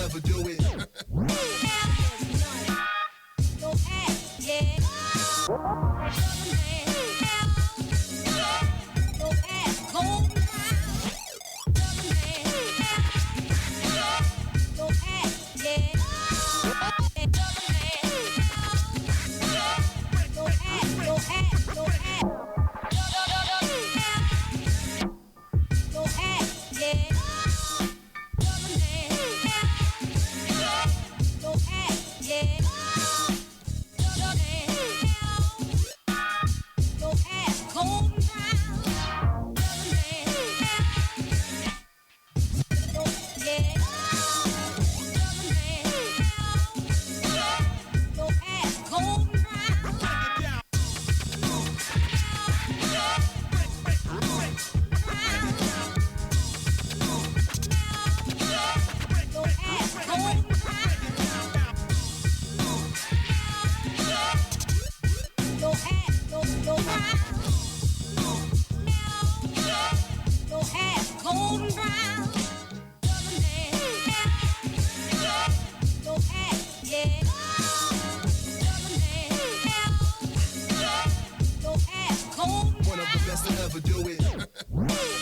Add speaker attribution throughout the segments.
Speaker 1: ever do it.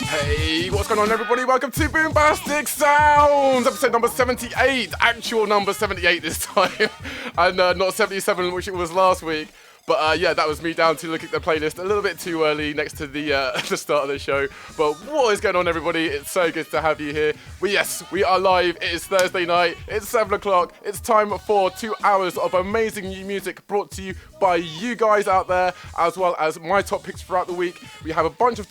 Speaker 2: Hey, what's going on, everybody? Welcome to Boombastic Sounds, episode number 78, actual number 78 this time, and not 77, which it was last week. But yeah, that was me down to look at the playlist a little bit too early next to the the start of the show. But what is going on, everybody? It's so good to have you here. Yes, we are live. It is Thursday night. It's 7 o'clock. It's time for 2 hours of amazing new music brought to you by you guys out there, as well as my top picks throughout the week. We have a bunch of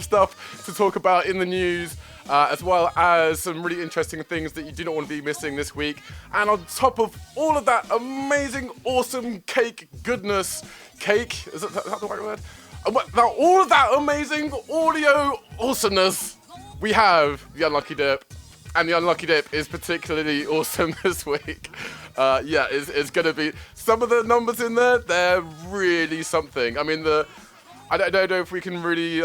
Speaker 2: stuff to talk about in the news. As well as some really interesting things that you do not want to be missing this week. And on top of all of that amazing, awesome cake goodness, is that the right word? Now, all of that amazing audio awesomeness, we have the Unlucky Dip. And the Unlucky Dip is particularly awesome this week. Yeah, it's going to be, some of the numbers in there, they're really something. I mean, I don't know if we can really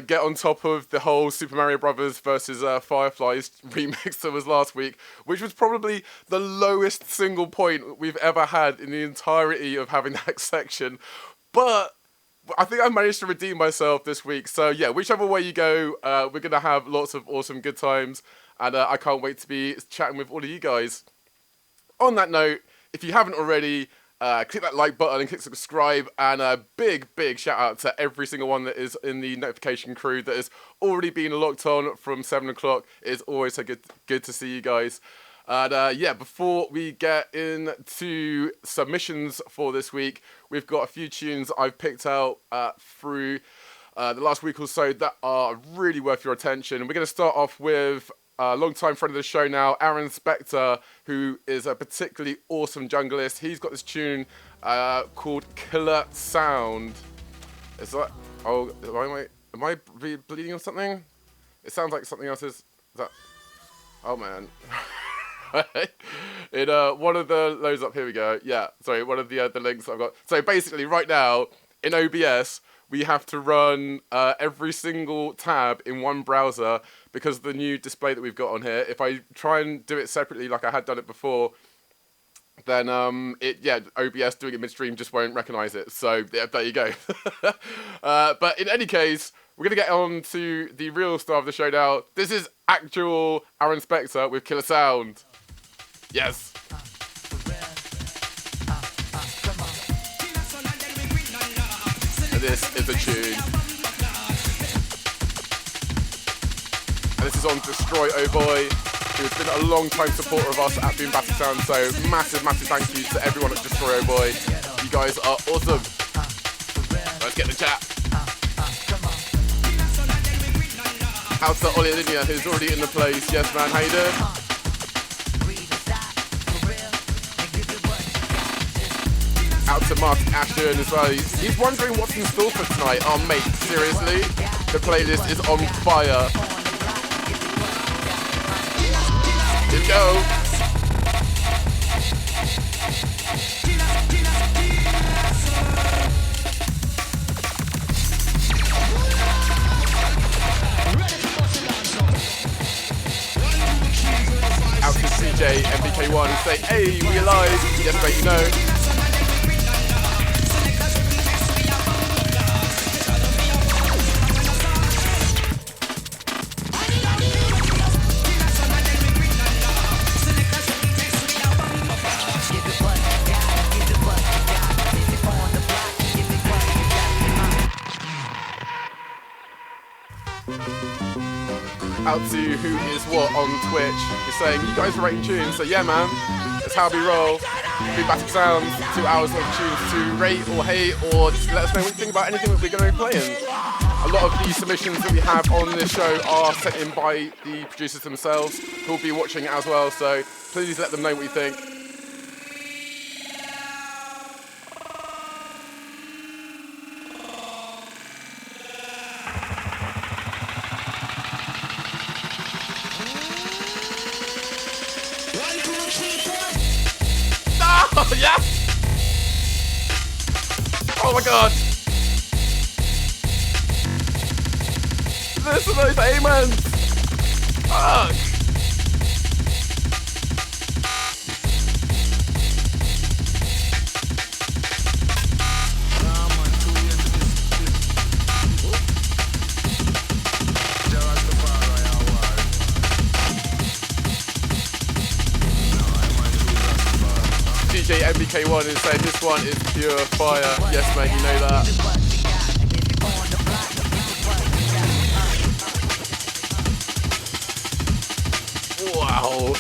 Speaker 2: get on top of the whole Super Mario Brothers versus Fireflies remix that was last week, which was probably the lowest single point we've ever had in the entirety of having that section. But I think I managed to redeem myself this week. So yeah, whichever way you go, we're going to have lots of awesome good times. And I can't wait to be chatting with all of you guys. On that note, if you haven't already, click that like button and click subscribe, and a big shout out to every single one that is in the notification crew that has already been locked on from 7 o'clock. It's always so good to see you guys. And yeah, before we get into submissions for this week, we've got a few tunes I've picked out through the last week or so that are really worth your attention. We're going to start off with a long-time friend of the show now, Aaron Spector, who is a particularly awesome junglist. He's got this tune called Killer Sound. Is that... Oh, am I bleeding on something? It sounds like something else is that... Oh, man. In one of the loads up, here we go. Yeah, sorry, one of the links I've got. So basically, right now, in OBS, we have to run every single tab in one browser because of the new display that we've got on here. If I try and do it separately like I had done it before, then OBS doing it midstream just won't recognize it. So yeah, there you go. But in any case, we're going to get on to the real star of the show now. This is actual Aaron Spector with Killer Sound. Yes. This is a tune. And this is on Destroy Oh Boy, who's been a long time supporter of us at Boombastic Sounds, so massive thank you to everyone at Destroy Oh Boy. You guys are awesome. Let's get the chat. Out to Ollie Linear, who's already in the place. Yes, man, how you doing? Out to Mark Ashton as well. He's wondering what's in store for tonight. Oh, mate, seriously? The playlist is on fire. Here we go. DJ MBK1 say, hey, we alive? Yes, mate, you know. Out to Who Is What on Twitch. He's saying, you guys are rating tunes. So yeah, man, that's how we roll. Boombastic Sounds, 2 hours of tunes to rate or hate, or just let us know what you think about anything that we're going to be playing. A lot of the submissions that we have on this show are sent in by the producers themselves, who will be watching it as well, so please let them know what you think. Oh, yes! Oh my god! Listen to those amens! Fuck! DJ MBK1 is saying this one is pure fire. Yes, mate, you know that. Wow.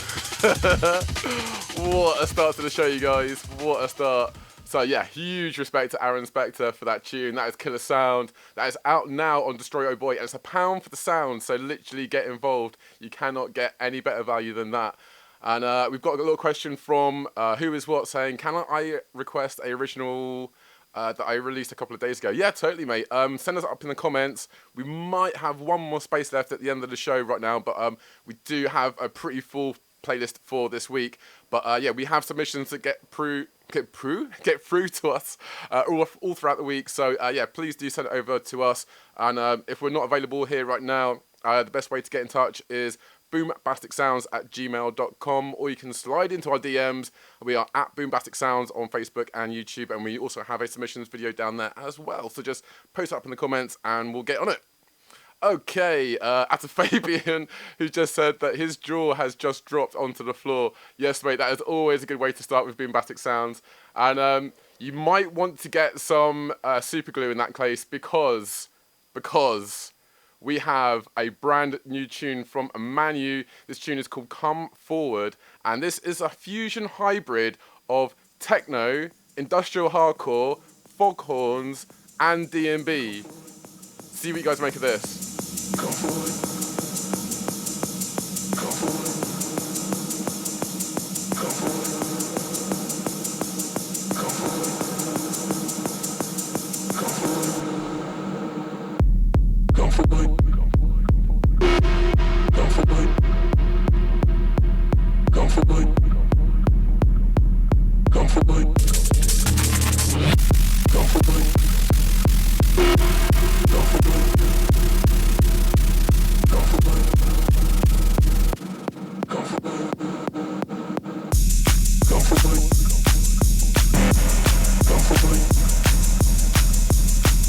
Speaker 2: What a start to the show, you guys. What a start. So yeah, huge respect to Aaron Spector for that tune. That is killer sound. That is out now on Destroy Oh Boy, and it's £1 for the sound, so literally get involved. You cannot get any better value than that. And we've got a little question from Who Is What saying, can I request a original that I released a couple of days ago? Yeah, totally, mate. Send us up in the comments. We might have one more space left at the end of the show right now, but we do have a pretty full playlist for this week. But yeah, we have submissions that get through to us all throughout the week. So yeah, please do send it over to us. And if we're not available here right now, the best way to get in touch is boombasticsounds@gmail.com, or you can slide into our DMs. We are at Boombastic Sounds on Facebook and YouTube, and we also have a submissions video down there as well. So just post up in the comments and we'll get on it. Okay, after Fabian, who just said that his jaw has just dropped onto the floor. Yes, mate, that is always a good way to start with Boombastic Sounds. And you might want to get some super glue in that case because we have a brand new tune from IMANU. This tune is called Come Forward, and this is a fusion hybrid of techno, industrial hardcore, foghorns, and D&B. See what you guys make of this. Come forward. Come forward. Come forward. Come forward. Come forward. Come forward. Come forward. Come forward. Come forward. Come forward. Come forward. Come forward. Come forward.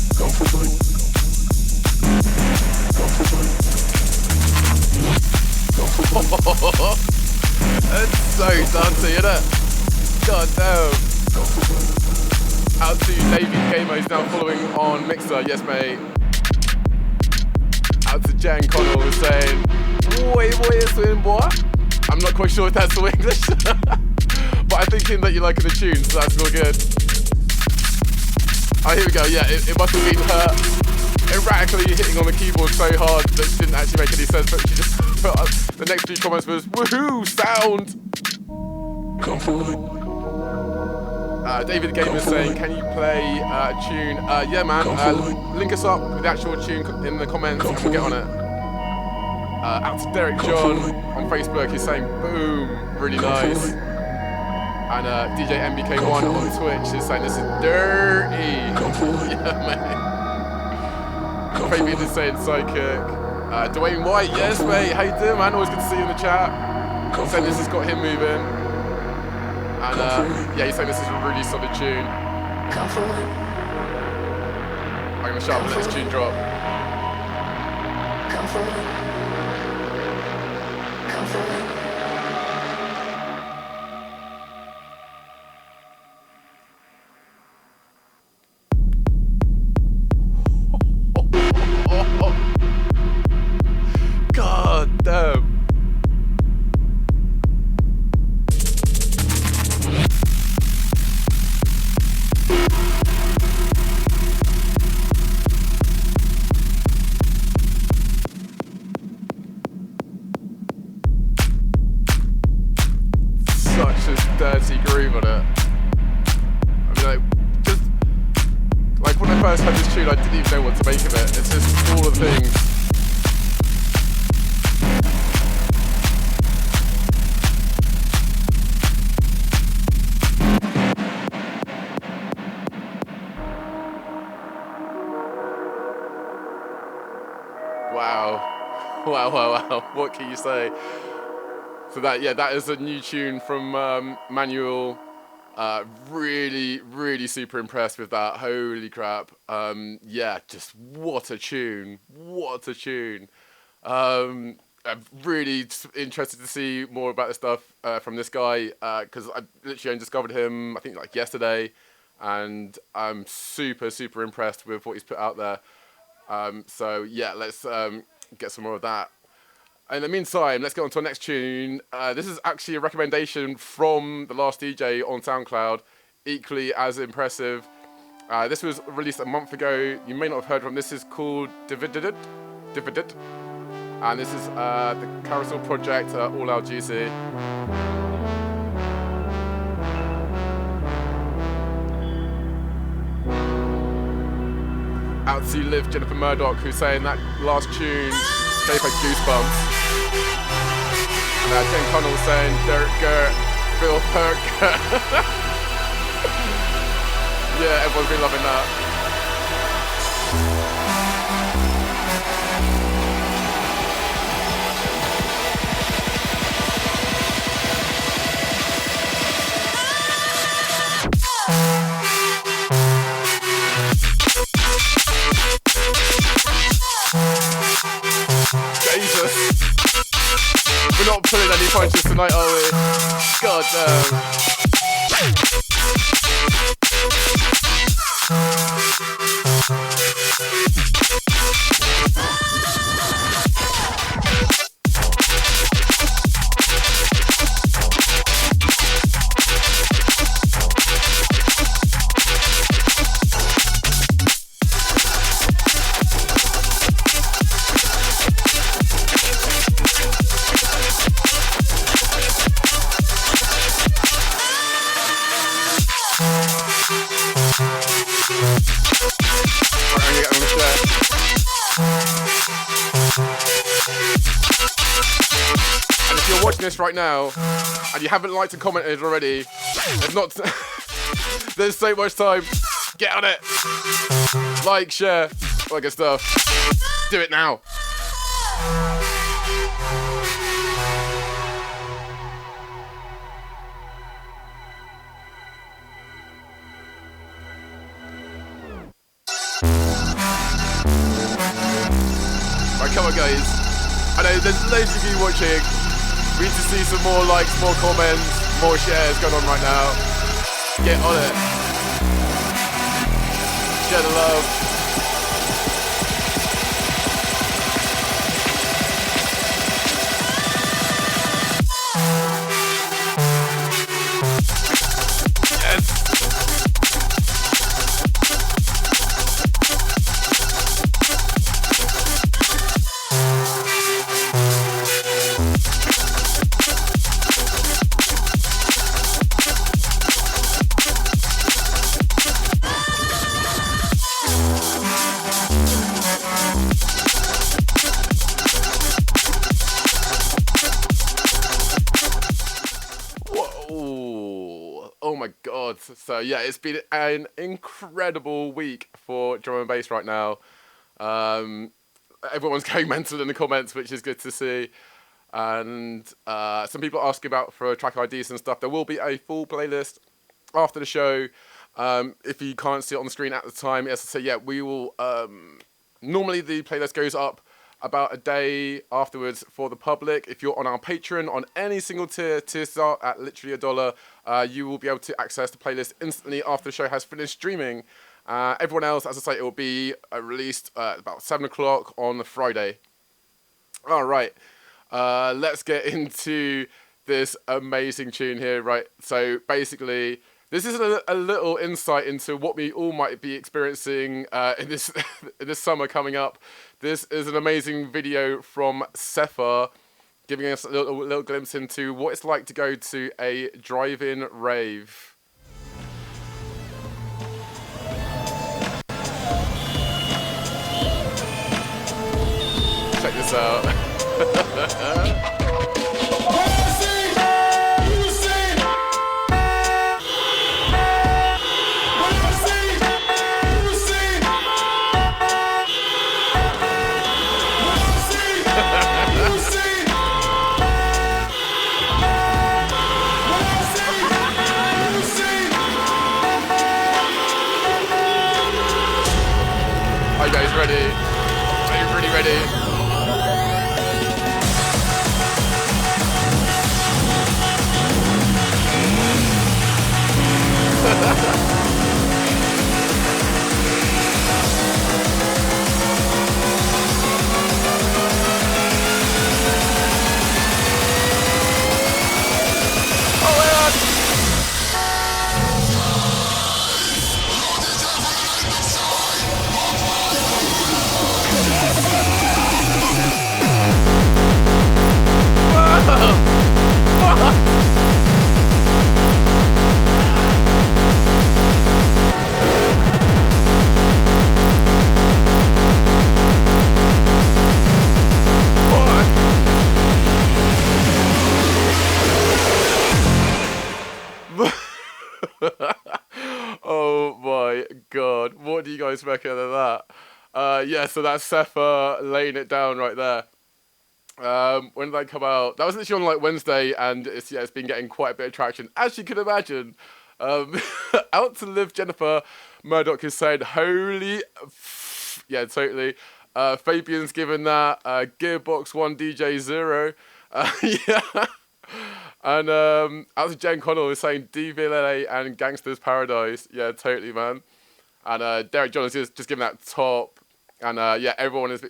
Speaker 2: Come forward. Come forward. Come forward. That's so dancey, isn't it? God damn. Out to David Gamo, who's now following on Mixer. Yes, mate. Out to Jan Connell, who's saying, boy, swim, boy. I'm not quite sure if that's all English, but I'm thinking that you're liking the tune, so that's all good. Oh, here we go. Yeah, it must have been her erratically hitting on the keyboard so hard that it didn't actually make any sense, but she just put up, the next few comments was, woohoo, sound! Come forward. David Gamer saying, can you play a tune? Yeah, man. Link us up with the actual tune in the comments and we'll get on it. Out to Derek John on Facebook, he's saying, boom, really nice. And DJ MBK1 on Twitch is saying, this is dirty. Yeah, man. Fabian is saying psychic. Dwayne White, yes mate, how you doing man? Always good to see you in the chat. Saying this has got him moving. And yeah, he's saying this is a really solid tune. I'm gonna shut up and let this tune drop. God damn. Such a dirty groove on it. I mean, like, just like when I first heard this tune, I didn't even know what to make of it. It's just all the things. Wow. Wow, wow, wow. What can you say? So that, yeah, that is a new tune from Manuel. Really, really super impressed with that. Holy crap. Yeah, just what a tune. What a tune. I'm really interested to see more about the stuff from this guy because I literally only discovered him, I think, like yesterday. And I'm super, super impressed with what he's put out there. So yeah, let's get some more of that. In the meantime, let's get on to our next tune. This is actually a recommendation from the last DJ on SoundCloud, equally as impressive. This was released a month ago. You may not have heard from. This is called Divided, and this is the Carousel Project, All Out GC. Out to live Jennifer Murdoch, who's saying that last tune gave her goosebumps. And Jen Connell saying Dirt Gert, Bill Perk. Yeah, everyone's been loving that. Jesus. We're not pulling any punches tonight, are we? God damn. Watching this right now and you haven't liked and commented already, there's so much time. Get on it. Like, share, all that good stuff. Do it now. Right, come on guys. I know there's loads of you watching. We need to see some more likes, more comments, more shares going on right now. Get on it. Share the love. Yes. So yeah, it's been an incredible week for drum and bass right now. everyone's going mental in the comments, which is good to see. And some people are asking about for track IDs and stuff. There will be a full playlist after the show. If you can't see it on the screen at the time, as I say, yeah, we will. Normally the playlist goes up about a day afterwards for the public. If you're on our Patreon on any single tier start at literally $1, you will be able to access the playlist instantly after the show has finished streaming. Everyone else, as I say, it will be released about 7 o'clock on the Friday. All right, let's get into this amazing tune here. Right, so basically, this is a little insight into what we all might be experiencing in this in this summer coming up. This is an amazing video from Sefer, giving us a little glimpse into what it's like to go to a drive-in rave. Check this out. Are you guys ready? Are you really ready? Oh my god, what do you guys reckon of that? Yeah, so that's Sefer laying it down right there. When did that come out? That was literally on like Wednesday, and it's been getting quite a bit of traction, as you can imagine. Out to Live Jennifer Murdoch is saying, holy yeah, totally. Fabian's given that Gearbox 1 DJ 0. Yeah. And out to Jen Connell is saying DVLA and Gangster's Paradise. Yeah, totally, man. And Derek John is just giving that top. And yeah, everyone is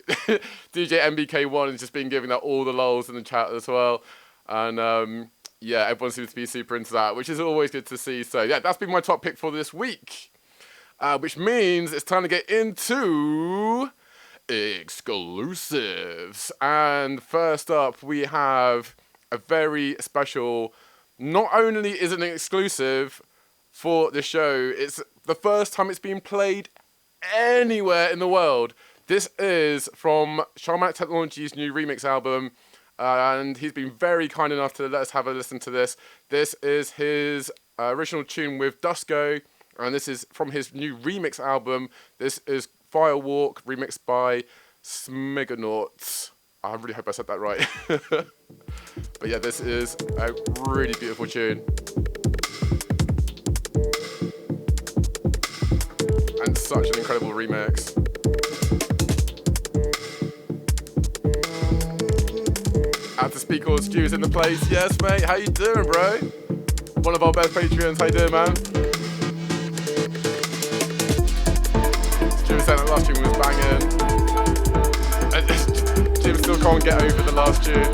Speaker 2: DJ MBK1 has just been giving that all the lols in the chat as well. And yeah, everyone seems to be super into that, which is always good to see. So yeah, that's been my top pick for this week. Which means it's time to get into exclusives. And first up, we have a very special, not only is it an exclusive for the show, it's the first time it's been played anywhere in the world. This is from Sharmanic Technology's new remix album, and he's been very kind enough to let us have a listen to this. This is his original tune with Dusko, and this is from his new remix album. This is Firewalk, remixed by Smigonauts. I really hope I said that right. But yeah, this is a really beautiful tune. And such an incredible remix. Out to Speak All Stews in the place. Yes, mate. How you doing, bro? One of our best Patreons. How you doing, man? Stu was saying that last tune was banging. Jim still can't get over the last tune.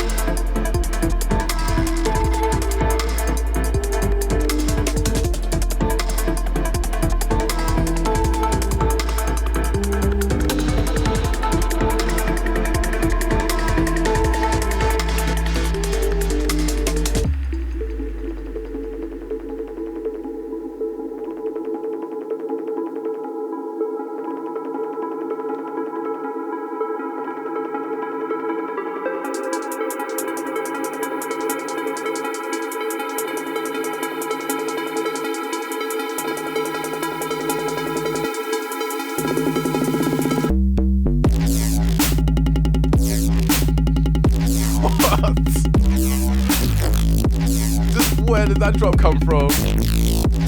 Speaker 2: Where did that drop come from?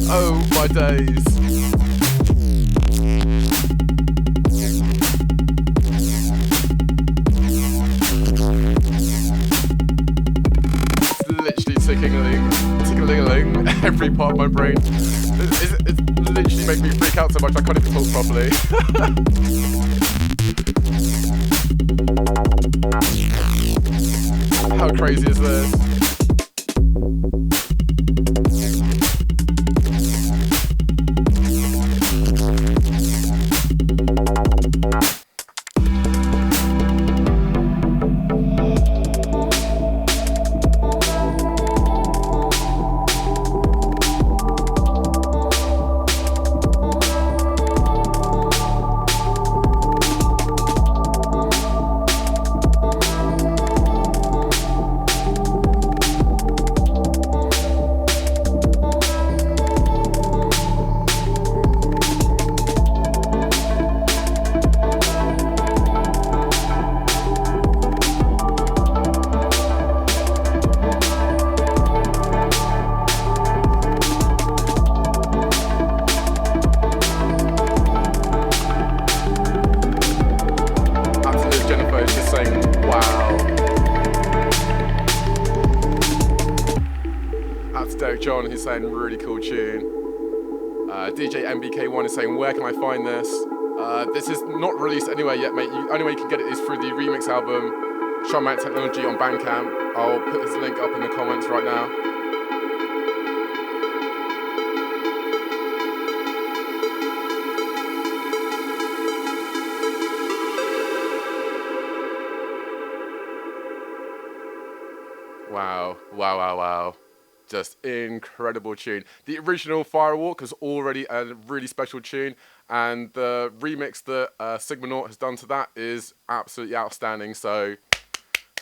Speaker 2: Oh my days. It's literally tickling every part of my brain. It's literally making me freak out so much I can't even talk properly. How crazy is this? He's saying really cool tune. DJ MBK1 is saying, where can I find this? This is not released anywhere yet, mate. Only way you can get it is through the remix album, Untitled Technology on Bandcamp. I'll put his link up in the comments right now. Wow. Just incredible tune. The original Firewalk is already a really special tune, and the remix that Sigmanaut has done to that is absolutely outstanding. So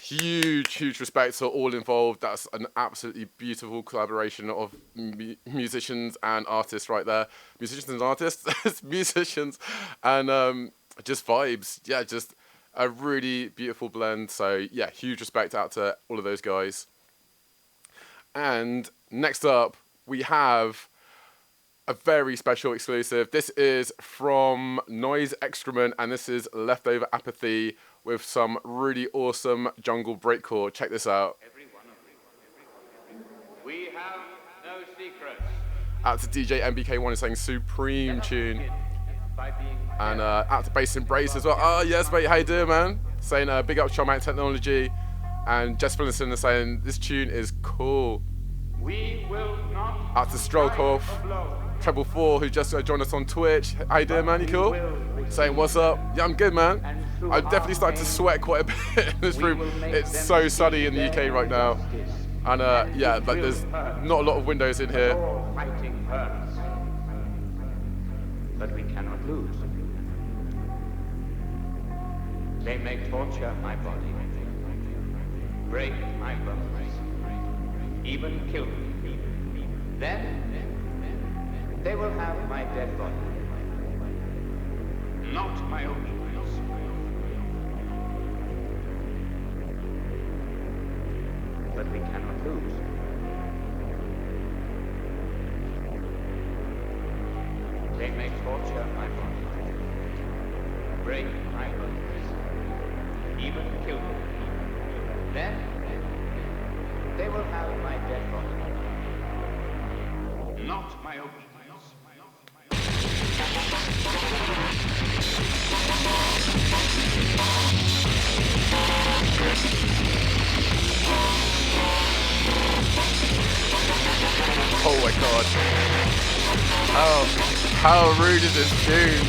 Speaker 2: huge respect to all involved. That's an absolutely beautiful collaboration of musicians and artists right there. Musicians and artists, musicians, and just vibes. Yeah, just a really beautiful blend. So yeah, huge respect out to all of those guys. And next up, we have a very special exclusive. This is from Noise Excrement, and this is Leftover Apathy with some really awesome jungle breakcore. Check this out.
Speaker 1: We have no secrets.
Speaker 2: Out to DJ MBK1 is saying supreme tune. And out to Bass Embrace as well. Oh, yes, mate. How you doing, man? Saying big up Chomite Technology. And Jess Finlinson is saying this tune is cool.
Speaker 1: We will not
Speaker 2: out to Strokeoff. Treble 4 who just joined us on Twitch. How you doing, man? You cool? Saying what's up? Yeah, I'm good, man. I'm definitely starting to sweat quite a bit in this room. It's so sunny in the UK right now. And yeah, like there's not a lot of windows in here.
Speaker 1: But we cannot lose. They may torture my body, break my bones, even kill me. Then they will have my dead body, not my own use. But we cannot lose. They may torture my body, break my bones, even kill me. Then they will have my dead body, not my own use.
Speaker 2: Oh my god. How rude is this tune?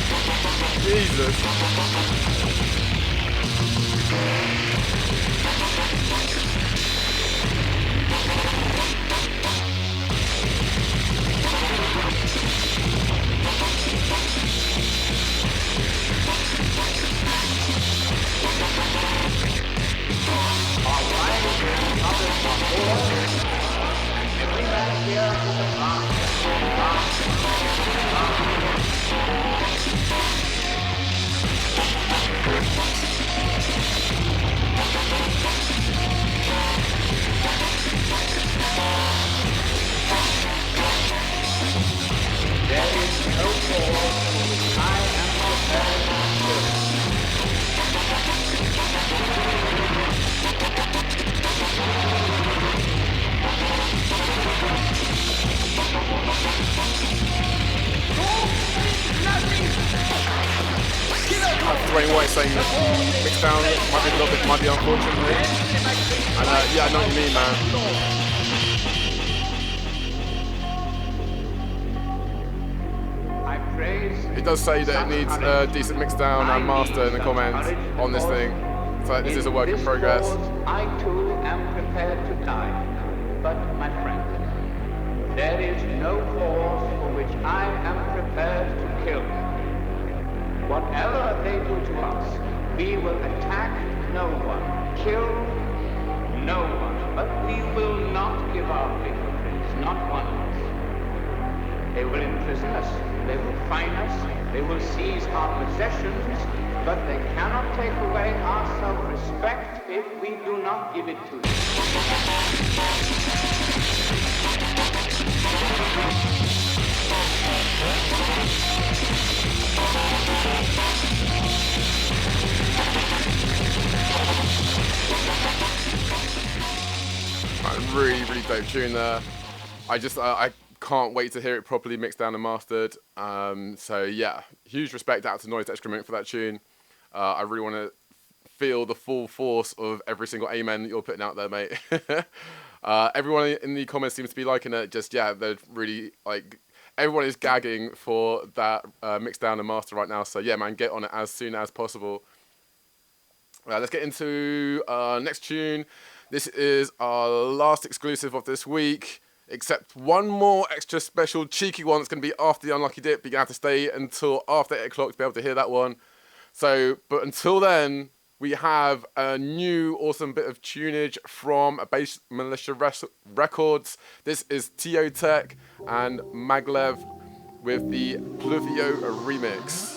Speaker 2: Jesus. Dwayne White saying mix down might be a little bit muddy, unfortunately. And yeah, I know what you mean, man. It does say that it needs a decent mix down and master in the comments on this thing. So this is a work in progress.
Speaker 1: I too am prepared to die, but my friend, there is no cause for which I am prepared to kill. Whatever they do to us, we will attack no one, kill no one, but we will not give our fingerprints, not one of us. They will imprison us, they will fine us, they will seize our possessions, but they cannot take away our self-respect if we do not give it to them.
Speaker 2: Really, really dope tune there. I can't wait to hear it properly mixed down and mastered. So yeah, huge respect out to Noise Excrement for that tune. I really want to feel the full force of every single amen that you're putting out there, mate. Everyone in the comments seems to be liking it. Just, yeah, they're really, like, everyone is gagging for that mix down and master right now. So yeah, man, get on it as soon as possible. Let's get into next tune. This is our last exclusive of this week, except one more extra special cheeky one that's going to be after the Unlucky Dip. You're going to have to stay until after 8 o'clock to be able to hear that one. So, but until then, we have a new awesome bit of tunage from Bass Militia Records. This is Teotek and Maglev with the Pluvio remix.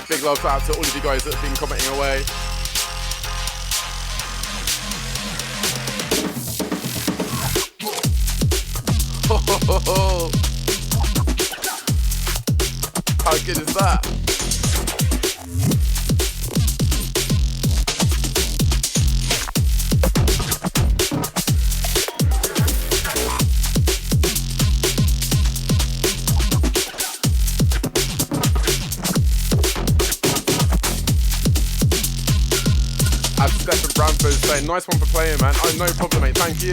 Speaker 2: Big love out to all of you guys that have been commenting away. How good is that? Stephen Bramford saying, nice one for playing, man. Oh, no problem, mate. Thank you.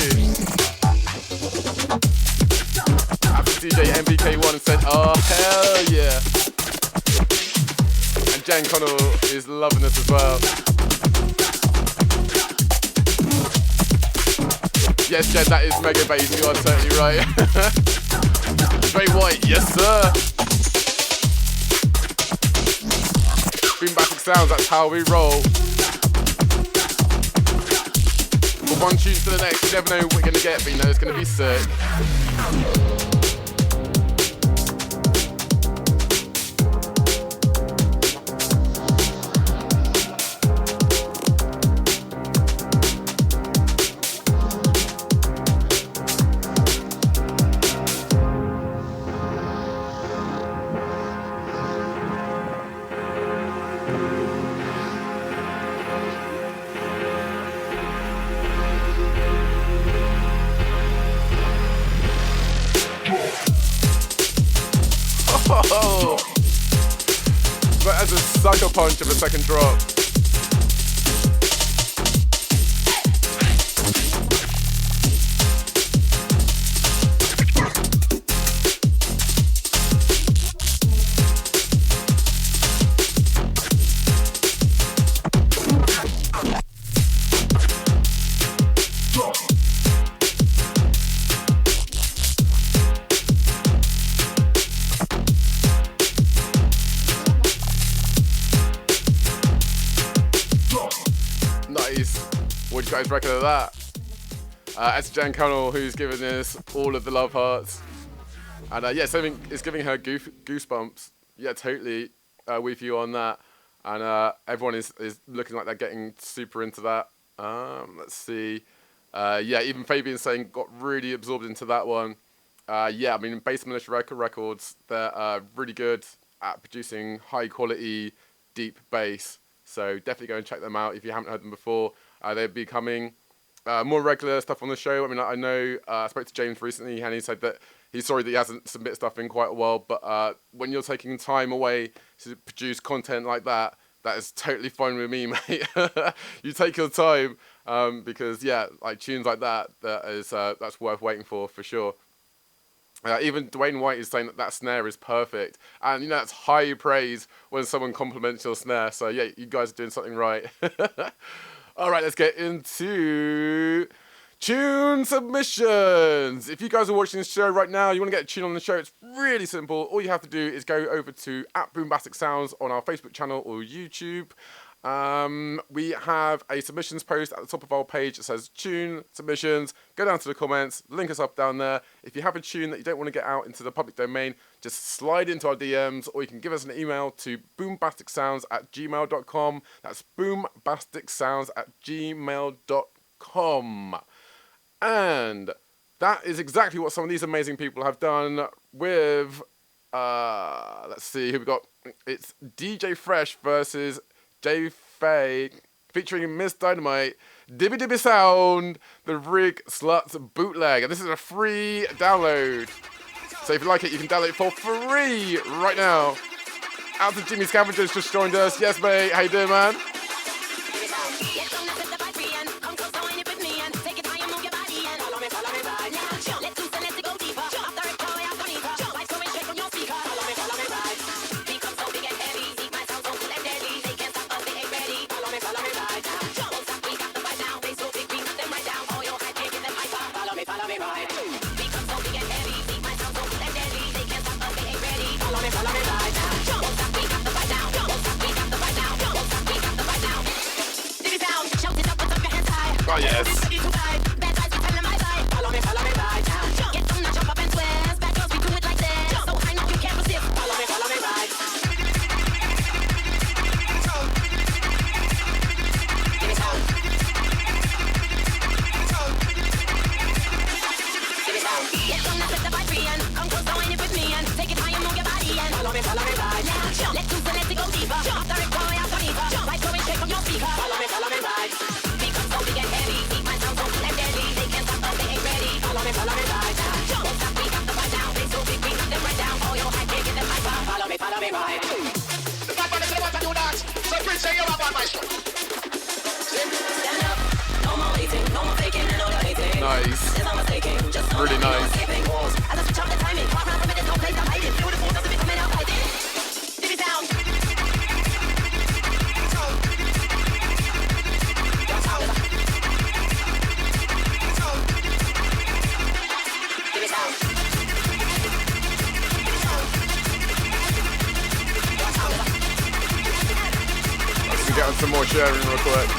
Speaker 2: DJ MBK1 said, oh, hell yeah. And Jen Connell is loving this as well. Yes, Jen, that is mega bass. You are certainly right. Straight white, yes, sir. Boombastic Sounds, that's how we roll. From one tune to the next, you never know what we're going to get, but you know it's going to be sick. But as a sucker punch of a second drop. nice record of that. It's Jan Connell who's giving us all of the love hearts. And yeah, something is giving her goosebumps. Yeah, totally with you on that. And everyone is looking like they're getting super into that. Let's see. Yeah, even Fabian saying got really absorbed into that one. Yeah, I mean, Bass Militia Records, they're really good at producing high quality, deep bass. So definitely go and check them out if you haven't heard them before. They'll be coming more regular stuff on the show. I mean, I know I spoke to James recently and he said that he's sorry that he hasn't submitted stuff in quite a while. But when you're taking time away to produce content like that, that is totally fine with me, mate. You take your time because, yeah, like tunes like that, that's worth waiting for sure. Even Dwayne White is saying that snare is perfect. And, you know, that's high praise when someone compliments your snare. So, yeah, you guys are doing something right. All right, let's get into tune submissions. If you guys are watching this show right now, you want to get a tune on the show, it's really simple. All you have to do is go over to @Boombastic Sounds on our Facebook channel or YouTube. We have a submissions post at the top of our page that says tune submissions. Go down to the comments, link us up down there. If you have a tune that you don't want to get out into the public domain, just slide into our DMs, or you can give us an email to boombasticsounds@gmail.com. That's boombasticsounds@gmail.com. And that is exactly what some of these amazing people have done with, let's see who we got. It's DJ Fresh versus J Faye featuring Miss Dynamite, Dibby Dibby Sound, the Rig Sluts bootleg. And this is a free download. So if you like it, you can download it for free right now. Out to Jimmy Scavengers just joined us. Yes, mate. How you doing, man? Oh, yes. Nice. Really nice. Let's get on some more sharing real quick.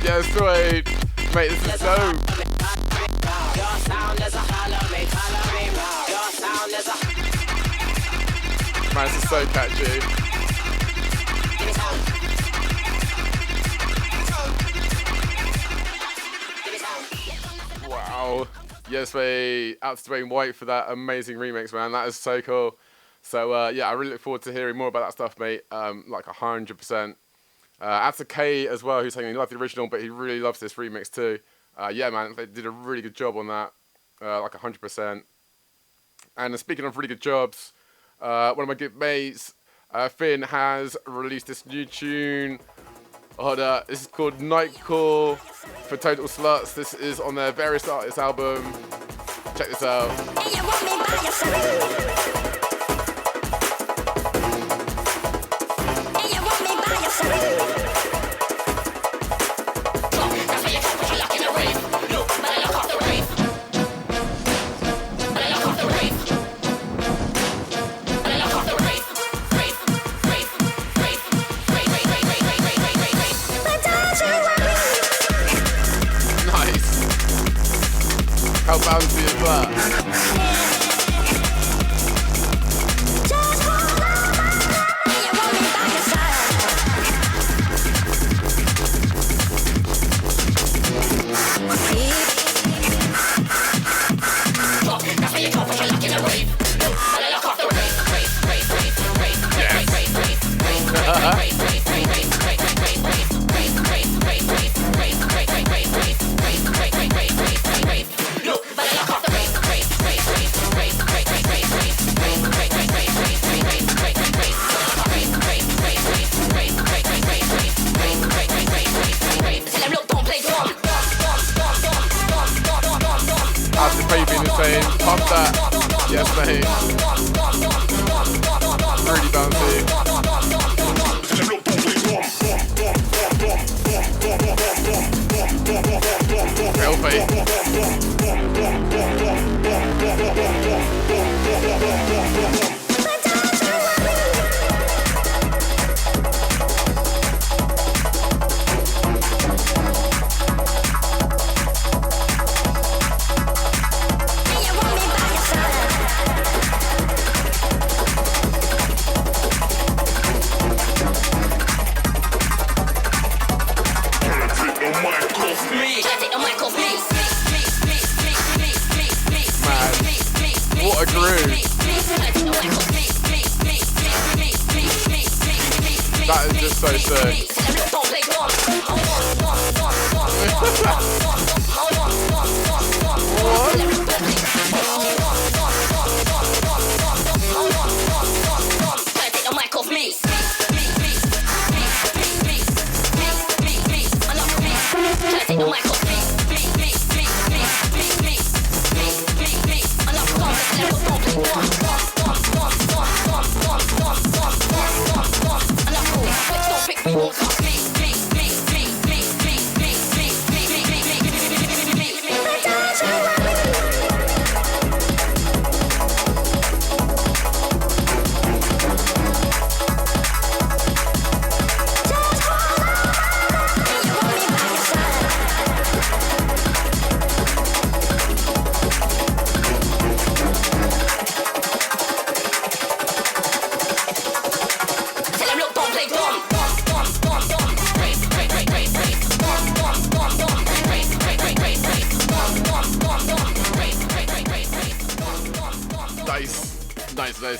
Speaker 2: Yes, Dwayne. Mate, this is dope. Man, this is so catchy. Wow. Yes, mate. Out to Dwayne White for that amazing remix, man. That is so cool. So, yeah, I really look forward to hearing more about that stuff, mate. Like 100%. Out to Kay as well, who's saying he loved the original, but he really loves this remix too. Yeah, man, they did a really good job on that. Like 100%. And speaking of really good jobs, one of my good mates, Finn, has released this new tune. This is called Nightcore for Total Sluts. This is on their Various Artists album. Check this out. How bouncy is that? After Baby saying, pump that. Yes, mate. Really bouncy. Real beat. What a groove. That is just so sick.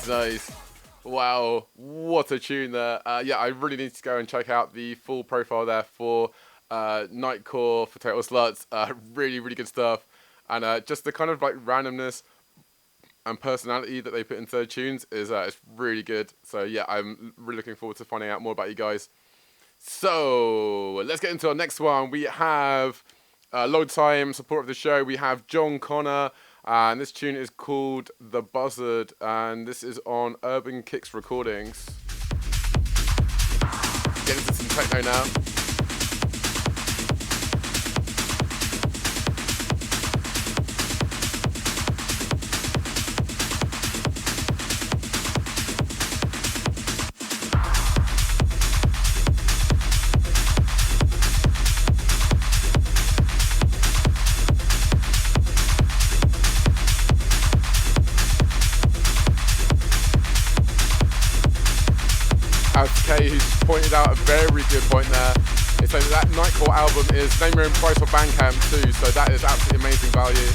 Speaker 2: Nice. Wow, what a tune there. Yeah, I really need to go and check out the full profile there for Nightcore for Total Sluts. Really, really good stuff. And just the kind of like randomness and personality that they put into their tunes is it's really good. So yeah, I'm really looking forward to finding out more about you guys. So let's get into our next one. We have long time support of the show. We have John Connor. And this tune is called The Buzzard, and this is on Urban Kicks Recordings. Get into some techno now. As Kay, who's pointed out a very good point there. It's saying that Nightcore album is name your own price for Bandcamp too, so that is absolutely amazing value.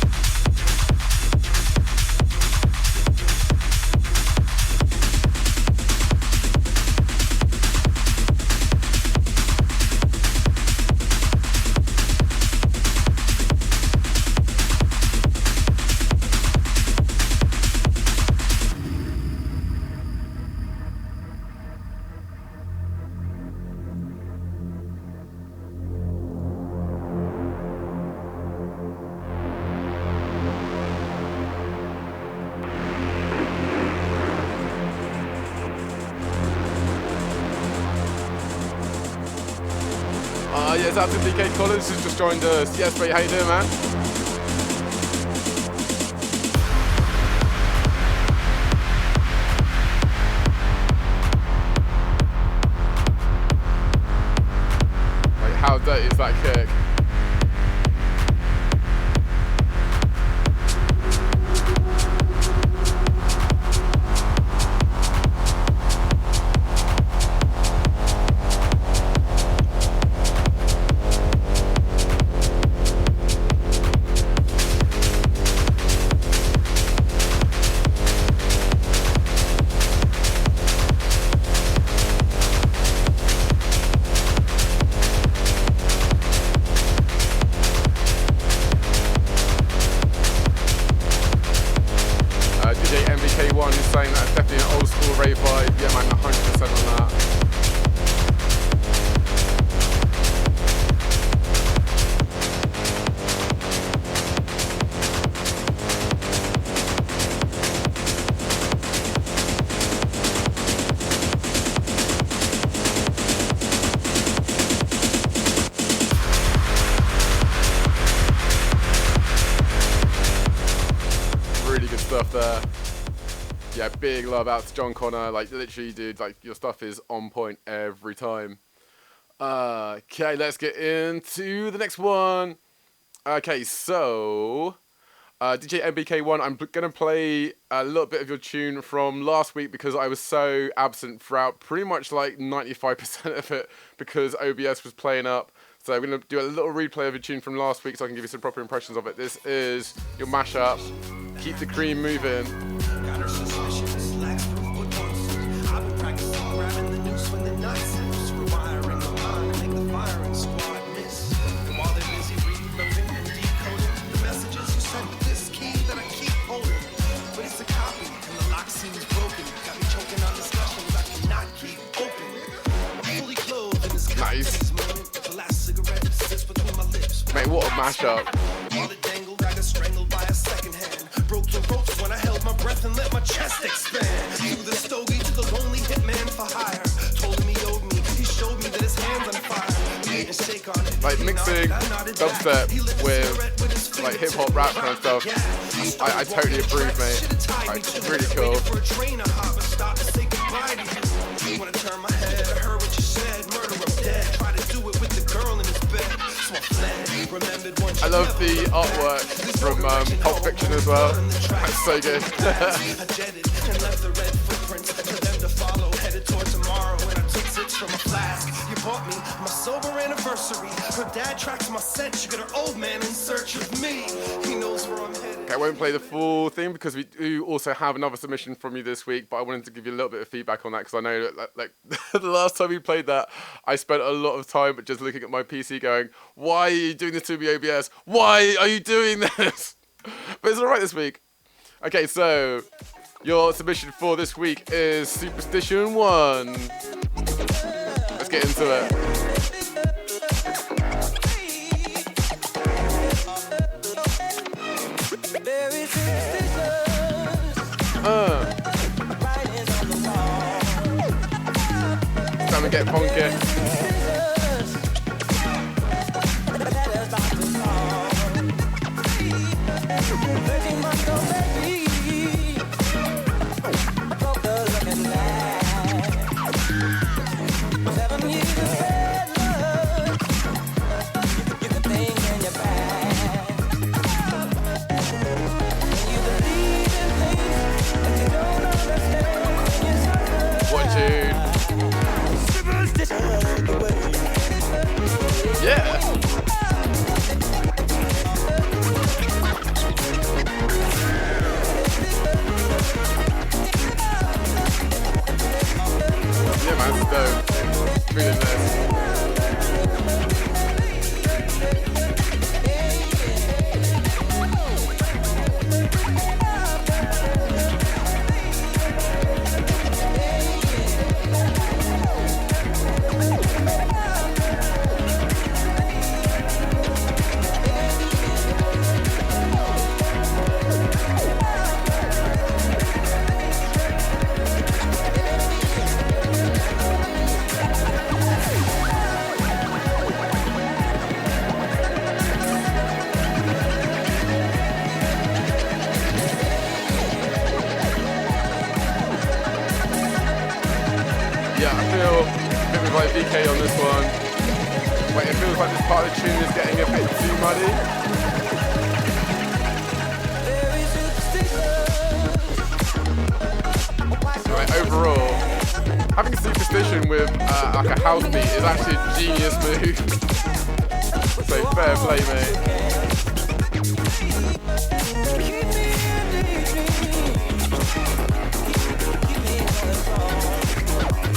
Speaker 2: Yes, out to DK Collins who's just joined us. Yes, mate, how you doing, man? Like, how dirty is that kick? Big love out to John Connor. Like, literally, dude, like, your stuff is on point every time. Okay, let's get into the next one. Okay, so DJ MBK1, I'm gonna play a little bit of your tune from last week because I was so absent throughout pretty much like 95% of it because OBS was playing up. So I'm gonna do a little replay of your tune from last week so I can give you some proper impressions of it. This is your mashup. Keep the cream moving.
Speaker 3: Got her suspicious, lacks proof but once. I've been practicing grabbing the noose when the night slips. Rewiring my mind to make the firing squad miss. And while they're busy reloading and decoding the messages you sent with this key that I keep holding. But it's a copy and the lock seems broken. Got me choking on discussions I cannot keep open. Fully clothed in this
Speaker 2: nice.
Speaker 3: moment, the last cigarette sits between my lips.
Speaker 2: Mate, what a mashup.
Speaker 3: While it dangled, I got strangled by a second hand. Broke your ropes when I held my breath and let my chest expand. Threw the stogie to the lonely hitman for hire. Told him he owed me, he showed me that his hands on fire. We didn't shake on it.
Speaker 2: Like mixing dubstep with like hip hop rap kind of stuff. I totally approve, mate. Like, really cool.
Speaker 3: For a train to hop and stop to say goodbye to you. When I turned my head, I heard what you said. Murder, I'm dead. Try to do it with the girl in his bed. So I fled. Remembered one.
Speaker 2: I love the artwork from Pulp Fiction as well. That's so good.
Speaker 3: I jetted and left the red footprints for them to follow. Headed toward tomorrow and I took sips from a flask. You bought me my sober anniversary. Her dad tracks my scent. She got her old man in search of me. He knows where I'm headed.
Speaker 2: Okay, I won't play the full thing because we do also have another submission from you this week, but I wanted to give you a little bit of feedback on that because I know that like the last time we played that, I spent a lot of time just looking at my PC going, why are you doing this to me, OBS? Why are you doing this? But it's alright this week. Okay, so your submission for this week is Superstition 1. Let's get into it. Time to get funky. What tune? Yeah, I feel a bit with like VK on this one. Wait, it feels like this part of the tune is getting a bit too muddy. Right, overall, having Superstition with like a house beat is actually a genius move. So fair play, mate.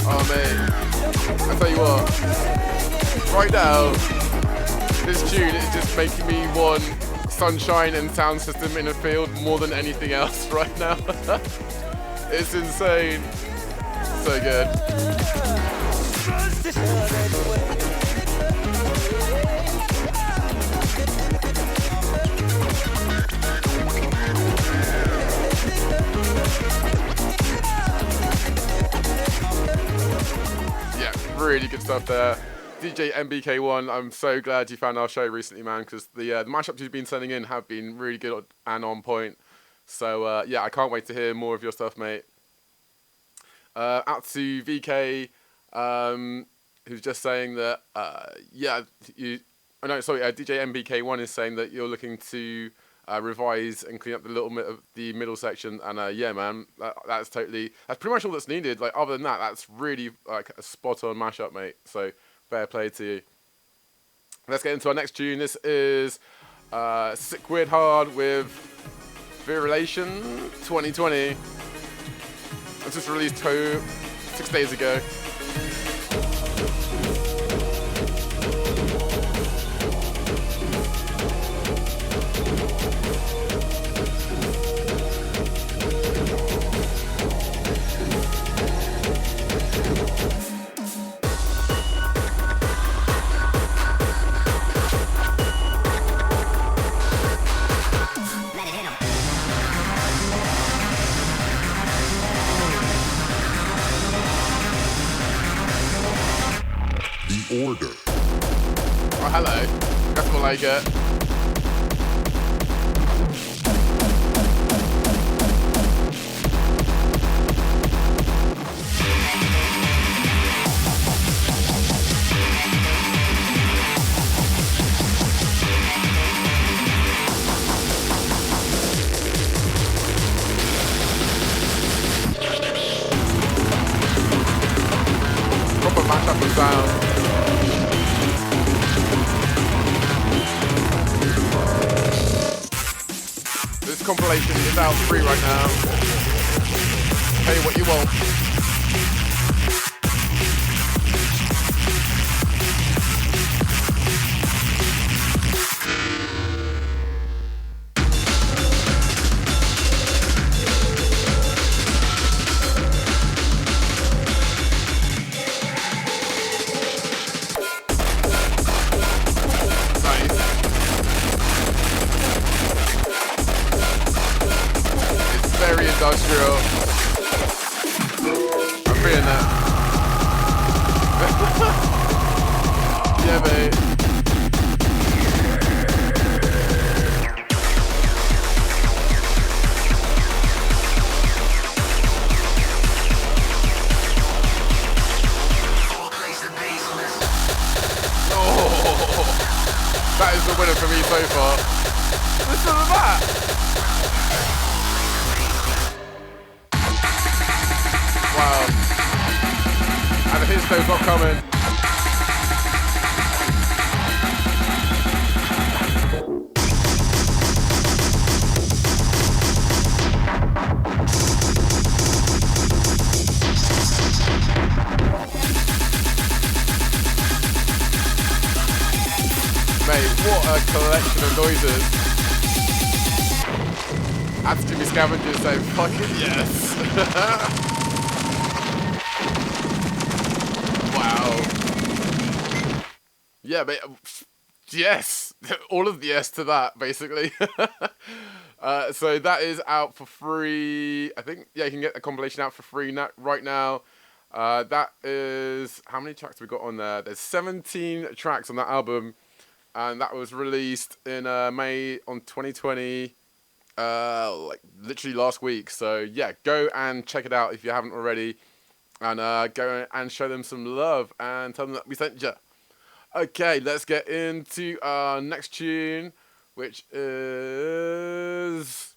Speaker 2: Oh mate, I tell you what, right now, this tune is just making me want sunshine and sound system in a field more than anything else right now. It's insane. So good. Yeah, really good stuff there. DJ MBK1, I'm so glad you found our show recently, man, because the mashups you've been sending in have been really good and on point. So, yeah, I can't wait to hear more of your stuff, mate. Out to VK, who's just saying that, DJ MBK1 is saying that you're looking to revise and clean up the little bit of the middle section, and yeah, man, that's pretty much all that's needed. Like, other than that, that's really like a spot-on mashup, mate. So, fair play to you. Let's get into our next tune. This is Sick Weird Hard with Virilation 2020. This was released 6 days ago.
Speaker 4: Order.
Speaker 2: Oh, hello. That's more like it. Proper mashup of sound. This compilation is out free right now. Tell you what you want. Industrial. I'm feeling that. Yeah, mate. Oh, that is the winner for me so far. Listen to that. Wow. And the hist's not coming. Mate, what a collection of noises. That's Jimmy Scavenger saying, fucking yes. Wow. Yeah, mate. Yes. All of the yes to that, basically. So that is out for free. I think, yeah, you can get the compilation out for free right now. That is, how many tracks we got on there? There's 17 tracks on that album. And that was released in May on 2020, like literally last week. So yeah, go and check it out if you haven't already. and go and show them some love and tell them that we sent you. Okay, let's get into our next tune, which is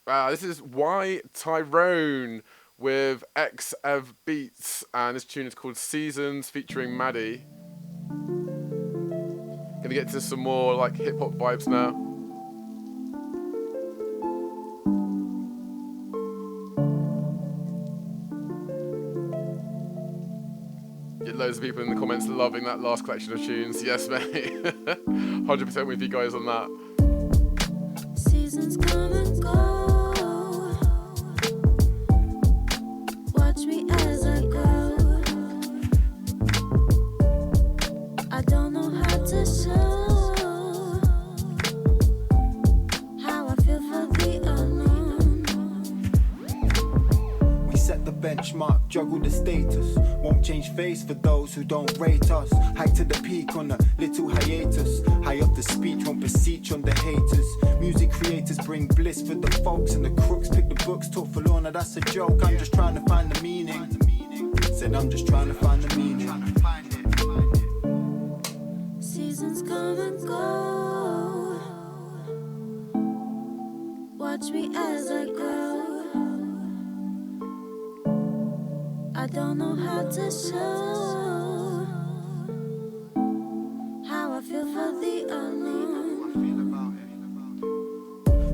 Speaker 2: this is Y Tyrone with XF Beats, and this tune is called Seasons featuring Maddie. Gonna get to some more like hip hop vibes now. Get loads of people in the comments loving that last collection of tunes. Yes, mate. 100% with you guys on that.
Speaker 4: Seasons come and go. Watch me as I grow. I don't know how to show how I feel for the unknown.
Speaker 5: We set the benchmark, juggle the status. Won't change face for those who don't rate us. Hike to the peak on a little hiatus. High up the speech, won't beseech on the haters. Music creators bring bliss for the folks, and the crooks pick the books, talk for law. Now that's a joke. I'm just trying to find the meaning. Said I'm just trying to find the meaning.
Speaker 4: Seasons come and go. Watch me as I grow. I don't know how to show how I feel for the unknown.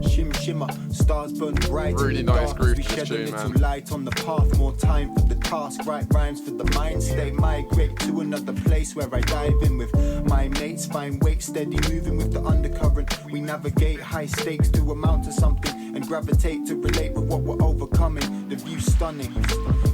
Speaker 5: Shimmer, shimmer, stars burn bright.
Speaker 2: Really
Speaker 5: in the
Speaker 2: nice
Speaker 5: dark
Speaker 2: groove
Speaker 5: as we
Speaker 2: to this
Speaker 5: shed
Speaker 2: tune,
Speaker 5: a little
Speaker 2: man.
Speaker 5: light on the path. More time for the task, right rhymes for the mind state. Migrate to another place where I dive in with my mates. Find weight steady, moving with the undercurrent. We navigate high stakes to amount to something, and gravitate to relate with what we're overcoming. The view's stunning.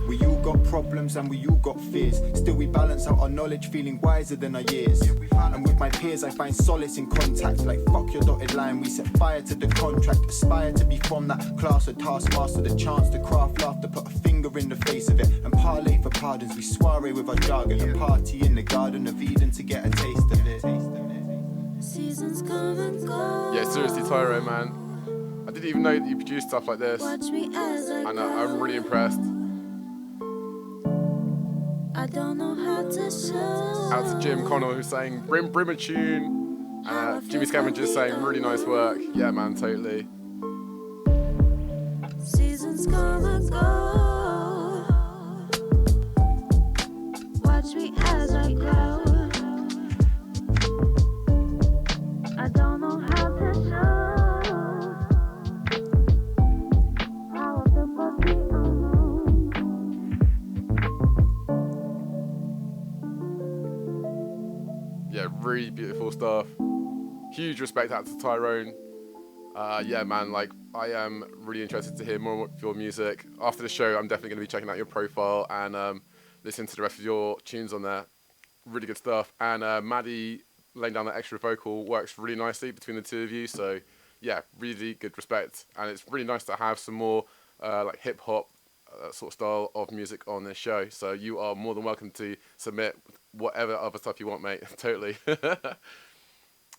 Speaker 5: We all got problems and we all got fears. Still we balance out our knowledge, feeling wiser than our years. And with my peers I find solace in contact. Like fuck your dotted line, we set fire to the contract. Aspire to be from that class of taskmaster. The chance to craft laughter, put a finger in the face of it, and parlay for pardons. We soiree with our jargon, a party in the Garden of Eden to get a taste of it.
Speaker 4: Seasons come and go.
Speaker 2: Yeah, seriously, Tyro, man. I didn't even know that you produced stuff like this,
Speaker 4: Watch me as I
Speaker 2: and
Speaker 4: grow.
Speaker 2: I'm really impressed.
Speaker 4: I don't know how to show.
Speaker 2: Out to Jim Connell, who's saying brim a tune, and Jimmy Scavenger's saying really nice work. Yeah, man, totally.
Speaker 4: Seasons come and go. Watch me as I grow. I don't know how to show how I feel for the unknown.
Speaker 2: Yeah, really beautiful stuff. Huge respect out to Tyrone. Yeah, man, like, I am really interested to hear more of your music. After the show, I'm definitely going to be checking out your profile and listening to the rest of your tunes on there. Really good stuff. And Maddie laying down that extra vocal works really nicely between the two of you. So, yeah, really good respect. And it's really nice to have some more like hip-hop sort of style of music on this show. So you are more than welcome to submit whatever other stuff you want, mate. Totally.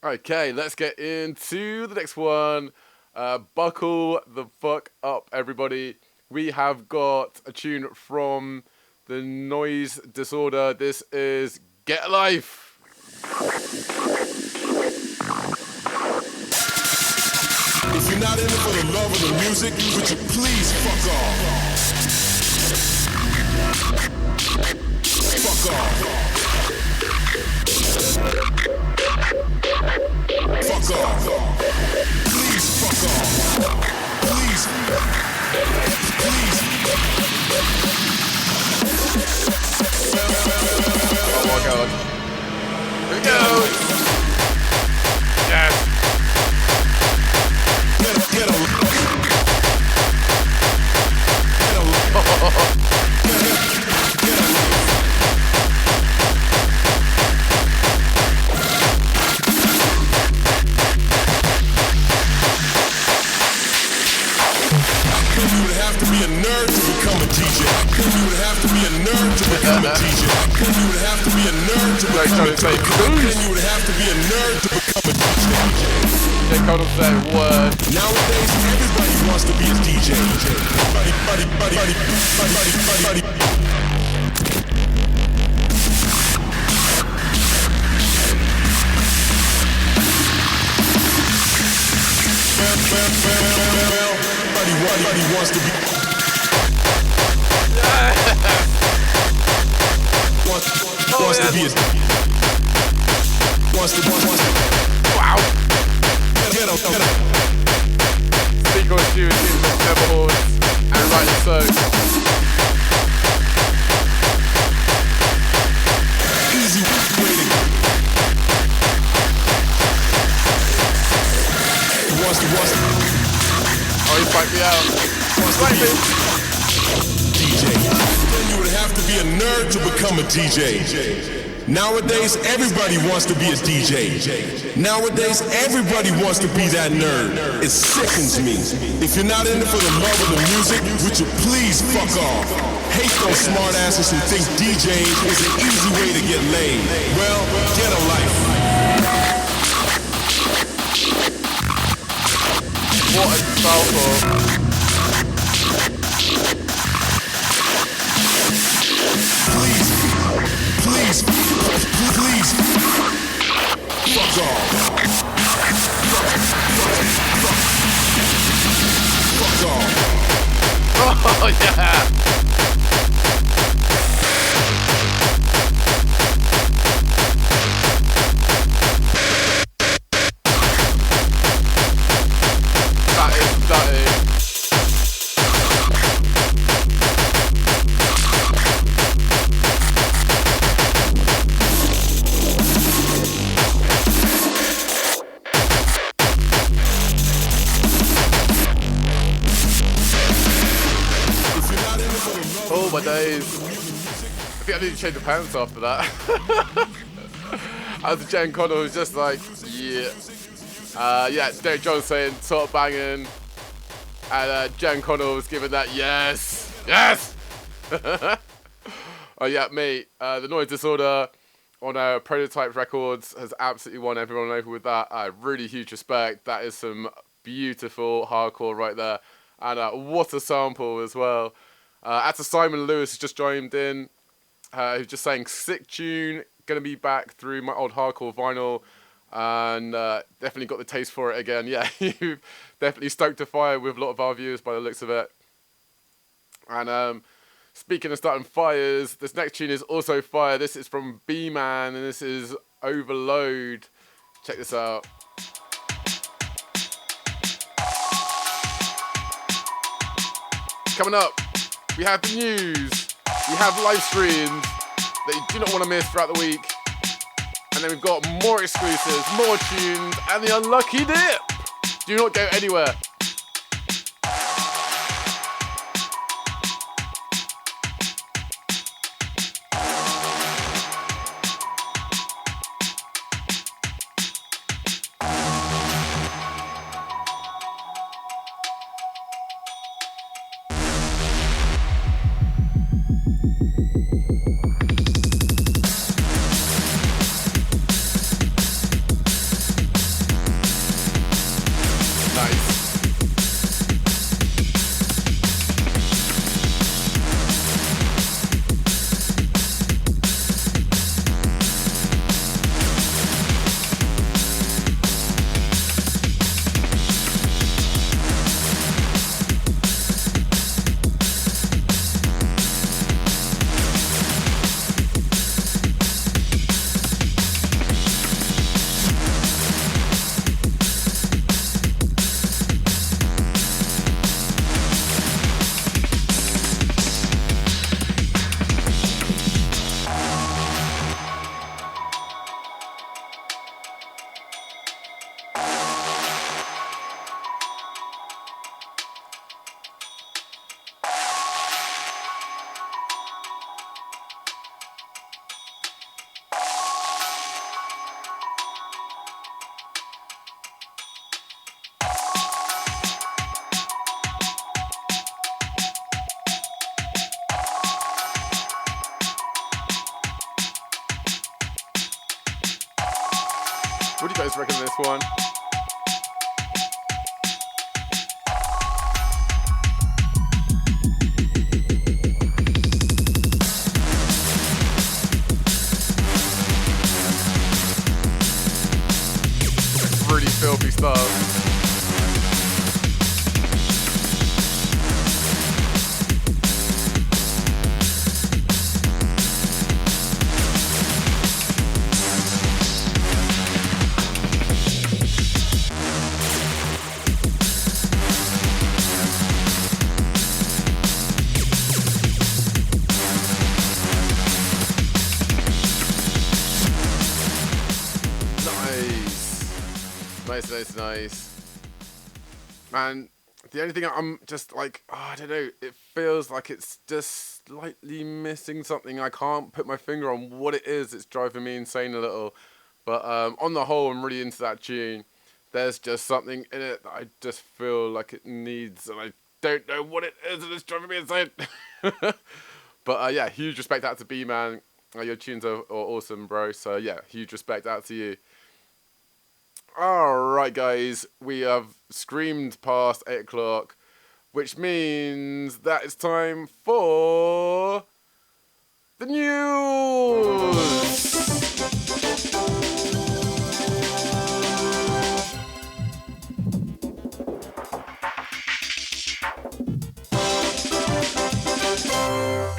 Speaker 2: Okay, let's get into the next one. Buckle the fuck up, everybody. We have got a tune from the Noise Disorder. This is Get a Life.
Speaker 6: If you're not in it for the love of the music, would you please fuck off? Fuck off. Fuck off. Please fuck off. Please. Please.
Speaker 2: Oh my god. Here we go. Yes.
Speaker 6: Get a. You would have to be a nerd to become a DJ. You would have to be a nerd to become a DJ. You would have to be a nerd to become a DJ. You would have to be a nerd to become a DJ.
Speaker 2: They called him that word.
Speaker 6: Nowadays, everybody wants to be a DJ. Everybody wants to be. Wants to be a. Wants to.
Speaker 2: Wow.
Speaker 6: Get up.
Speaker 2: Speak on you in the Neverhorns, and rightly so.
Speaker 6: Easy way to go. Wants to.
Speaker 2: Oh, he spiked me out.
Speaker 6: Spiked me. DJ. Then you would have to be a nerd to become a DJ. Nowadays, everybody wants to be a DJ. Nowadays, everybody wants to be that nerd. It sickens me. If you're not in it for the love of the music, would you please fuck off? Hate those smart asses who think DJing is an easy way to get laid. Well, get a life.
Speaker 2: What a salvo.
Speaker 6: Please, fuck off. Fuck off.
Speaker 2: Oh, yeah. That is. Oh my days. I think I need to change the pants after that. As Jen Connor was just like, yeah. Yeah, Derek Jones saying top banging. And Jen Connor was giving that yes. Yes! Oh yeah, mate. The Noise Disorder on Prototype Records has absolutely won everyone over with that. Really huge respect. That is some beautiful hardcore right there. And what a sample as well. Actor Simon Lewis has just joined in. Who's just saying sick tune. Gonna be back through my old hardcore vinyl. And definitely got the taste for it again. Yeah, you've definitely stoked a fire with a lot of our viewers by the looks of it. And speaking of starting fires, this next tune is also fire. This is from B-Man and this is Overload. Check this out. Coming up, we have the news, we have live streams that you do not want to miss throughout the week, and then we've got more exclusives, more tunes, and the Unlucky Dip. Do not go anywhere. What do you guys reckon of this one? Really filthy stuff. Nice, nice, nice. Man, the only thing I'm just like, I don't know, it feels like it's just slightly missing something. I can't put my finger on what it is. It's driving me insane a little. But on the whole, I'm really into that tune. There's just something in it that I just feel like it needs, and I don't know what it is, and it's driving me insane. But yeah, huge respect out to B-Man. Your tunes are awesome, bro. So yeah, huge respect out to you. Alright guys, we have screamed past 8 o'clock, which means that it's time for the news!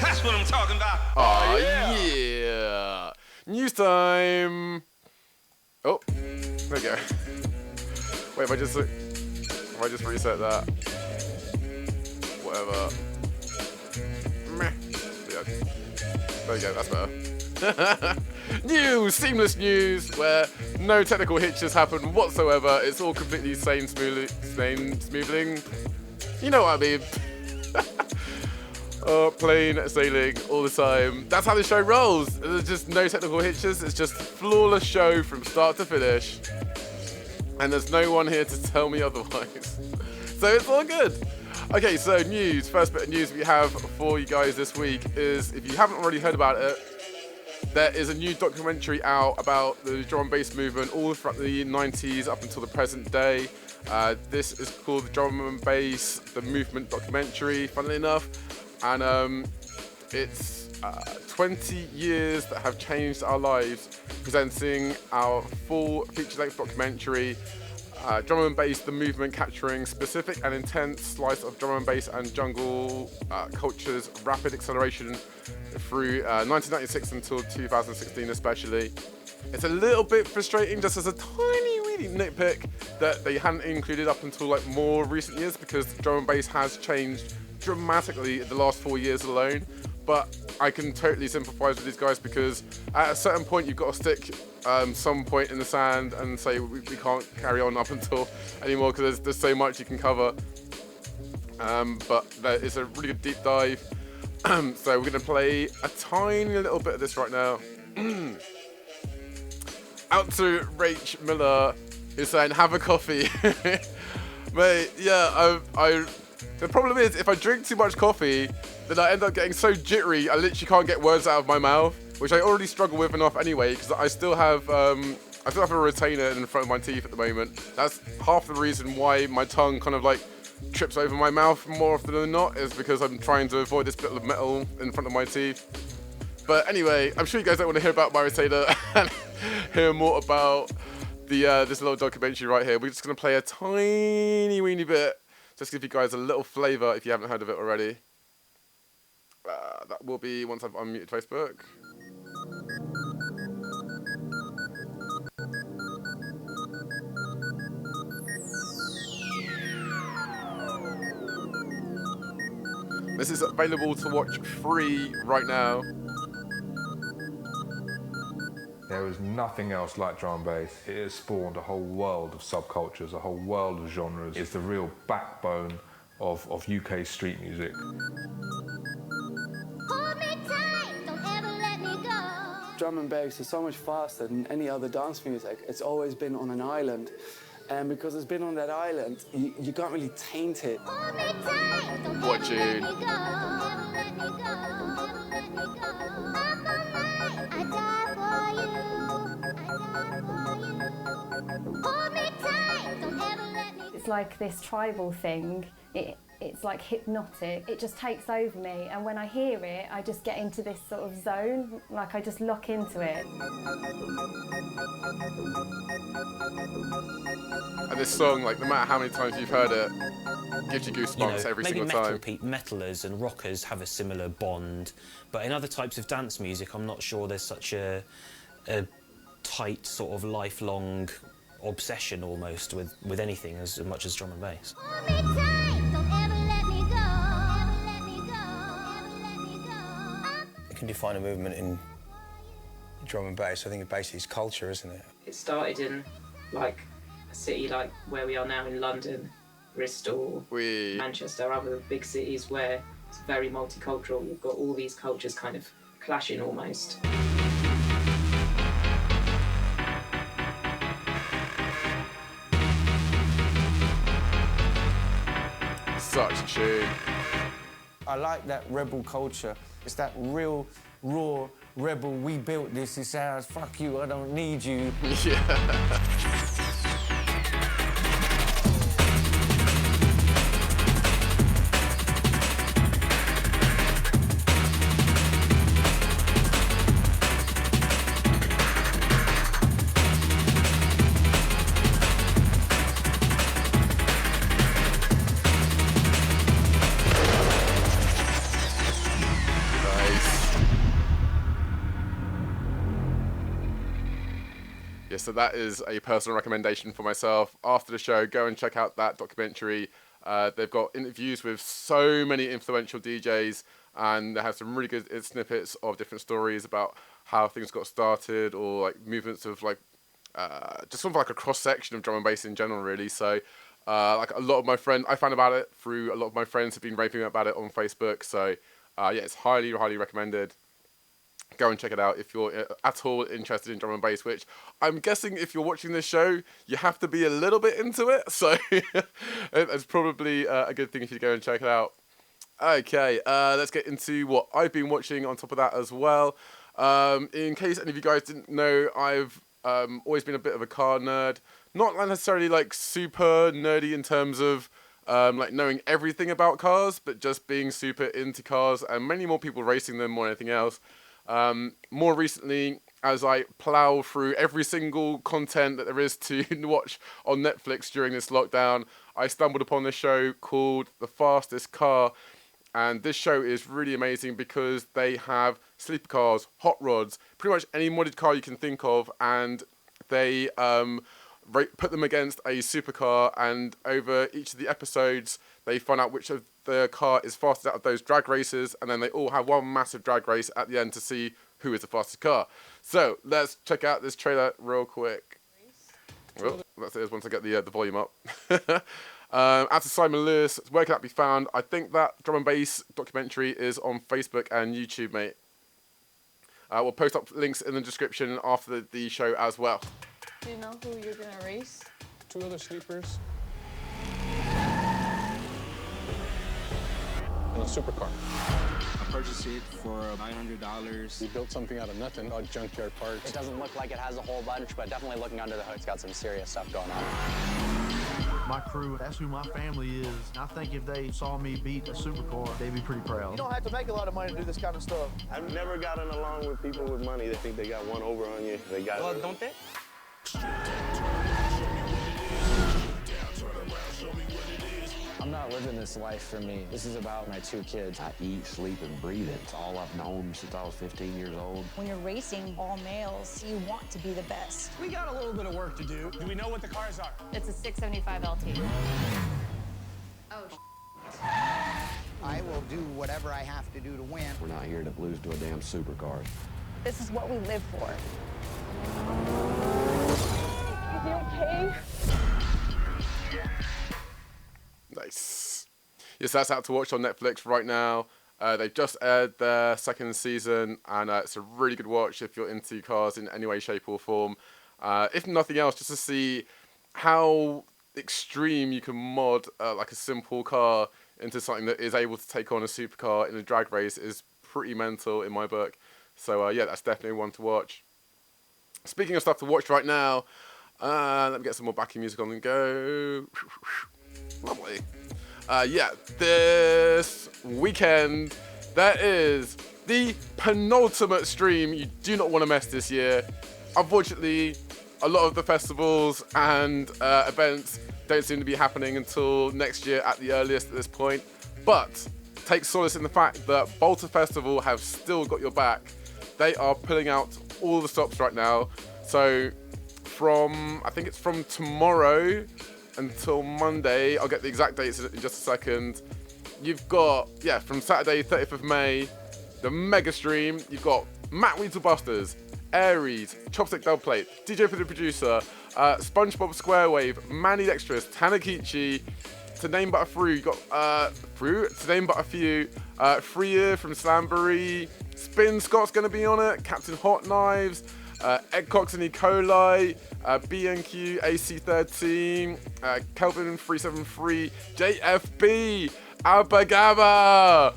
Speaker 3: That's what I'm talking about.
Speaker 2: Oh yeah! News time! Oh, there we go. Wait, if I just reset that, whatever. Meh. Yeah. There we go. That's better. News, seamless news, where no technical hitches happen whatsoever. It's all completely smoothing. You know what I mean. Plain sailing all the time. That's how the show rolls. There's just no technical hitches. It's just a flawless show from start to finish. And there's no one here to tell me otherwise. So it's all good. Okay, so news. First bit of news we have for you guys this week is, if you haven't already heard about it, there is a new documentary out about the drum and bass movement all from the 90s up until the present day. This is called the Drum and Bass, the Movement documentary, funnily enough. And it's 20 years that have changed our lives, presenting our full feature-length documentary, Drum and Bass, the Movement, capturing specific and intense slice of drum and bass and jungle culture's rapid acceleration through 1996 until 2016 especially. It's a little bit frustrating, just as a tiny weeny nitpick, that they hadn't included up until like more recent years, because drum and bass has changed dramatically in the last 4 years alone. But I can totally sympathise with these guys, because at a certain point you've got to stick some point in the sand and say we can't carry on up until anymore, because there's so much you can cover. But it's a really good deep dive. So we're going to play a tiny little bit of this right now. Out to Rach Miller, who's saying, have a coffee. Mate, yeah, the problem is, if I drink too much coffee, then I end up getting so jittery, I literally can't get words out of my mouth, which I already struggle with enough anyway, because I still have a retainer in front of my teeth at the moment. That's half the reason why my tongue kind of like trips over my mouth more often than not, is because I'm trying to avoid this bit of metal in front of my teeth. But anyway, I'm sure you guys don't want to hear about my retainer and hear more about this little documentary right here. We're just going to play a tiny weeny bit, just give you guys a little flavour if you haven't heard of it already. That will be once I've unmuted Facebook. This is available to watch free right now.
Speaker 7: There is nothing else like drum and bass. It has spawned a whole world of subcultures, a whole world of genres. It's the real backbone of UK street music.
Speaker 8: Drum and bass is so much faster than any other dance music. It's always been on an island. And because it's been on that island, you can't really taint it.
Speaker 2: What tune?
Speaker 9: It's like this tribal thing. It's like hypnotic. It just takes over me, and when I hear it, I just get into this sort of zone, like I just lock into it.
Speaker 2: And this song, like, no matter how many times you've heard it, gives you goosebumps every single time.
Speaker 10: Maybe metalers and rockers have a similar bond, but in other types of dance music, I'm not sure there's such a tight sort of lifelong obsession almost with anything as much as drum and bass.
Speaker 11: You can define a movement in drum and bass. I think basically it's culture, isn't it?
Speaker 12: It started in like a city like where we are now in London, Bristol, Manchester, other big cities where it's very multicultural. You've got all these cultures kind of clashing almost.
Speaker 2: Such a tune.
Speaker 13: I like that rebel culture. It's that real, raw rebel. We built this. It sounds, fuck you, I don't need you.
Speaker 2: Yeah. So that is a personal recommendation for myself. After the show, go and check out that documentary. They've got interviews with so many influential DJs, and they have some really good snippets of different stories about how things got started, or like movements of like just sort of like a cross section of drum and bass in general, really. So like a lot of my friends, I found about it through a lot of my friends have been raving about it on Facebook. So yeah, it's highly, highly recommended. Go and check it out if you're at all interested in drum and bass, which I'm guessing if you're watching this show, you have to be a little bit into it. So it's probably a good thing if you go and check it out. Okay, let's get into what I've been watching on top of that as well. In case any of you guys didn't know, I've always been a bit of a car nerd. Not necessarily like super nerdy in terms of like knowing everything about cars, but just being super into cars, and many more people racing them more than anything else. More recently, as I plow through every single content that there is to watch on Netflix during this lockdown, I stumbled upon this show called The Fastest Car. And this show is really amazing because they have sleeper cars, hot rods, pretty much any modded car you can think of, and they put them against a supercar, and over each of the episodes they find out which of the car is fastest out of those drag races, and then they all have one massive drag race at the end to see who is the fastest car. So let's check out this trailer real quick. Well, that's it, once I get the volume up. After Simon Lewis, where can that be found? I think that drum and bass documentary is on Facebook and YouTube, mate. We'll post up links in the description after the show as well.
Speaker 14: Do you know who you're gonna race?
Speaker 15: 2 other sleepers. And a supercar.
Speaker 16: I purchased it for $900.
Speaker 15: We built something out of nothing, all junkyard parts.
Speaker 17: It doesn't look like it has a whole bunch, but definitely looking under the hood, it's got some serious stuff going on.
Speaker 18: My crew, that's who my family is. I think if they saw me beat a supercar, they'd be pretty proud.
Speaker 19: You don't have to make a lot of money to do this kind of stuff.
Speaker 20: I've never gotten along with people with money. They think they got one over on you. They got
Speaker 17: well, don't they?
Speaker 21: I'm not living this life for me. This is about my 2 kids.
Speaker 22: I eat, sleep, and breathe it. It's all I've known since I was 15 years old.
Speaker 23: When you're racing all males, you want to be the best.
Speaker 24: We got a little bit of work to do. Do we know what the cars are?
Speaker 25: It's a 675 LT. Oh,
Speaker 26: I will do whatever I have to do to win.
Speaker 22: We're not here to lose to a damn supercar.
Speaker 23: This is what we live for. Is he okay?
Speaker 2: Nice. Yes, that's out to watch on Netflix right now. They've just aired their 2nd season, and it's a really good watch if you're into cars in any way, shape, or form. If nothing else, just to see how extreme you can mod like a simple car into something that is able to take on a supercar in a drag race is pretty mental in my book. So yeah, that's definitely one to watch. Speaking of stuff to watch right now, let me get some more backing music on and go. Lovely. Yeah, this weekend there is the penultimate stream you do not want to miss this year. Unfortunately, a lot of the festivals and events don't seem to be happening until next year at the earliest at this point. But take solace in the fact that Bolter Festival have still got your back. They are pulling out all the stops right now. So I think it's from tomorrow until Monday. I'll get the exact dates in just a second. You've got, yeah, from Saturday 30th of May, the mega stream. You've got Matt Weaselbusters, Aries, Chopstick Dubplate, DJ for the Producer, SpongeBob Squarewave, Manny Dexterous, Tanakichi, to name but a few. You got to name but a few. Freer from Slamboree, Spin Scott's going to be on it. Captain Hot Knives, Ed Cox and E. coli, BNQ, AC13, Kelvin 373, JFB, Abagaba,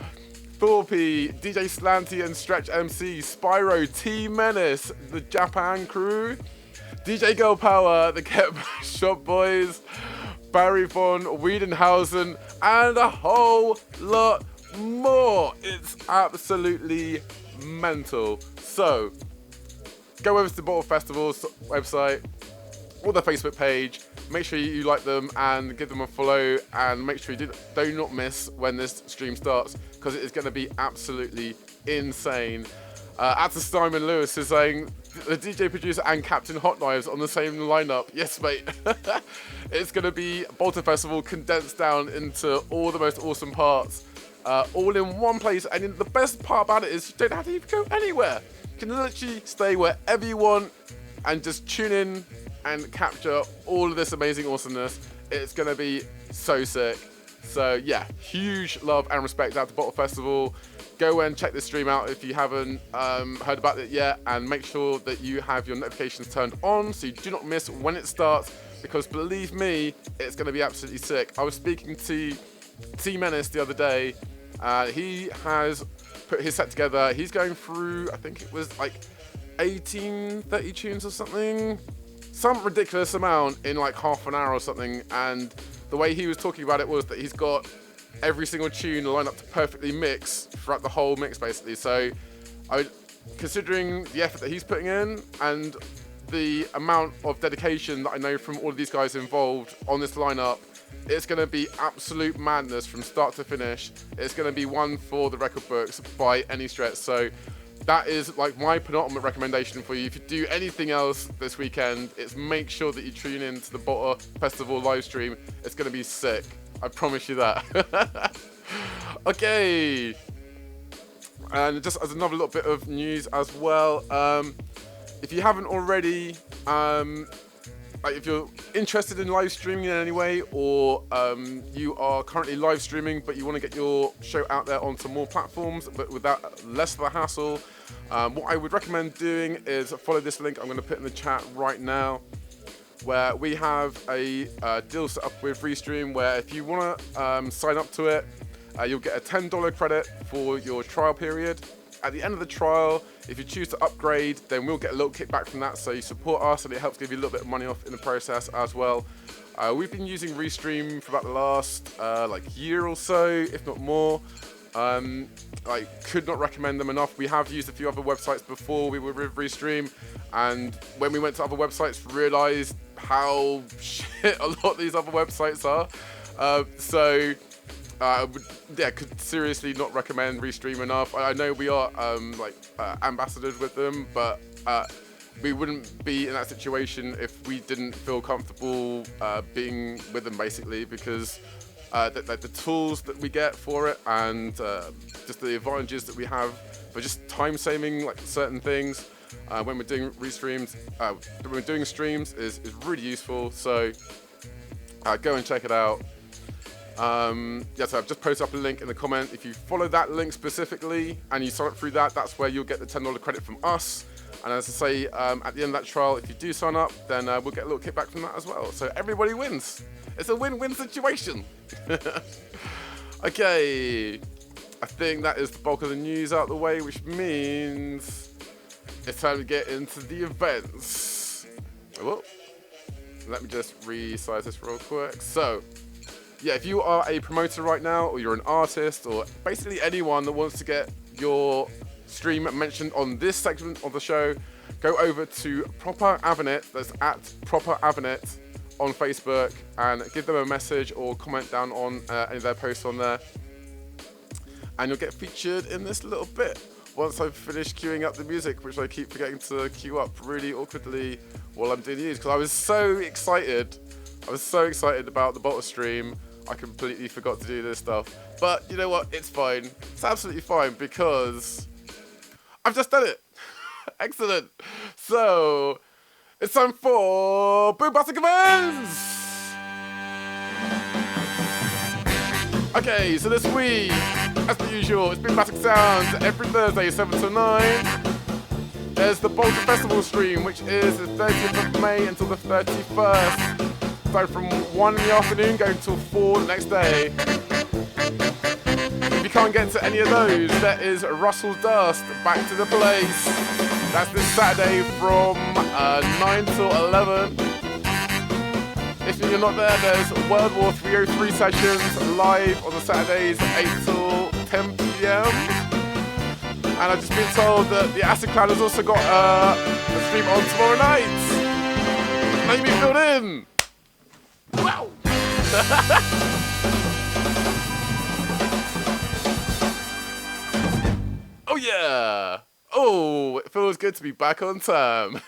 Speaker 2: Thorpy, DJ Slanty and Stretch MC, Spyro, T Menace, the Japan crew, DJ Girl Power, the Get Shop Boys, Barry Von, Wiedenhausen, and a whole lot more. It's absolutely mental. So go over to the Bottle Festival's website or the Facebook page. Make sure you like them and give them a follow, and make sure you do not miss when this stream starts, because it is going to be absolutely insane. Actor Simon Lewis is saying the DJ producer and Captain Hot Knives on the same lineup. Yes, mate. It's going to be Bolton Festival condensed down into all the most awesome parts, all in one place. And the best part about it is you don't have to even go anywhere. You can literally stay wherever you want and just tune in and capture all of this amazing awesomeness. It's going to be so sick. So yeah, huge love and respect out to Bottle Festival. Go and check this stream out if you haven't heard about it yet, and make sure that you have your notifications turned on so you do not miss when it starts, because believe me, it's going to be absolutely sick. I was speaking to T Menace the other day. He has put his set together. He's going through, I think it was like 30 tunes or something. Some ridiculous amount in like half an hour or something. And the way he was talking about it was that he's got every single tune lined up to perfectly mix throughout the whole mix, basically. So, considering the effort that he's putting in and the amount of dedication that I know from all of these guys involved on this lineup, it's going to be absolute madness from start to finish. It's going to be one for the record books by any stretch. So that is like my penultimate recommendation for you. If you do anything else this weekend, it's make sure that you tune in to the Bottle Festival live stream. It's going to be sick. I promise you that. Okay. And just as another little bit of news as well, if you haven't already, if you're interested in live streaming in any way, or you are currently live streaming but you want to get your show out there onto more platforms but without less of a hassle, what I would recommend doing is follow this link I'm going to put in the chat right now, where we have a deal set up with Restream, where if you want to sign up to it, you'll get a $10 credit for your trial period. At the end of the trial, if you choose to upgrade, then we'll get a little kickback from that, so you support us and it helps give you a little bit of money off in the process as well. We've been using Restream for about the last year or so, if not more. I could not recommend them enough. We have used a few other websites before we were with Restream, and when we went to other websites, realised how shit a lot of these other websites are. Could seriously not recommend Restream enough. I know we are ambassadors with them, but we wouldn't be in that situation if we didn't feel comfortable being with them, basically, because the tools that we get for it, and just the advantages that we have for just time saving certain things when we're doing restreams, when we're doing streams is really useful. So go and check it out. So I've just posted up a link in the comment. If you follow that link specifically and you sign up through that, that's where you'll get the $10 credit from us. And as I say, at the end of that trial, if you do sign up, then we'll get a little kickback from that as well. So everybody wins. It's a win-win situation. Okay, I think that is the bulk of the news out of the way, which means it's time to get into the events. Oh, let me just resize this real quick. So, yeah, if you are a promoter right now, or you're an artist, or basically anyone that wants to get your stream mentioned on this segment of the show, go over to Proper Avenet, that's at Proper Avenet on Facebook, and give them a message or comment down on any of their posts on there, and you'll get featured in this little bit once I've finished queuing up the music, which I keep forgetting to queue up really awkwardly while I'm doing the news, because I was so excited about the bottle stream. I completely forgot to do this stuff, but you know what, it's fine. It's absolutely fine, because I've just done it. Excellent. So It's time for Boombastic Events! Okay, so this week, as per usual, it's Boombastic Sounds every Thursday, 7 to 9. There's the Bolton Festival stream, which is the 30th of May until the 31st. So from 1 in the afternoon going till 4 the next day. If you can't get to any of those, there is Russell Dust, Back to the Place. That's this Saturday from 9 till 11. If you're not there, there's World War 303 sessions live on the Saturdays, 8 till 10 p.m. And I've just been told that the Acid Clan has also got a stream on tomorrow night. Make me filled in. Wow. Oh yeah. Oh, it feels good to be back on time.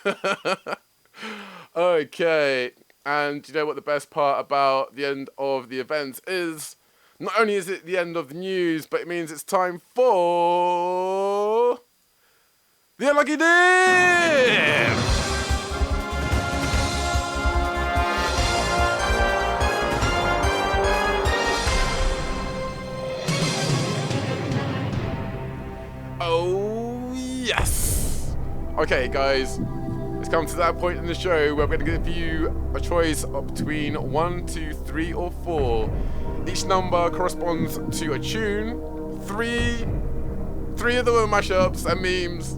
Speaker 2: Okay. And you know what the best part about the end of the event is? Not only is it the end of the news, but it means it's time for the Unlucky Dip! Oh, yes! Okay, guys. It's come to that point in the show where we're going to give you a choice of between 1, 2, 3, or 4. Each number corresponds to a tune. Three of them are mashups and memes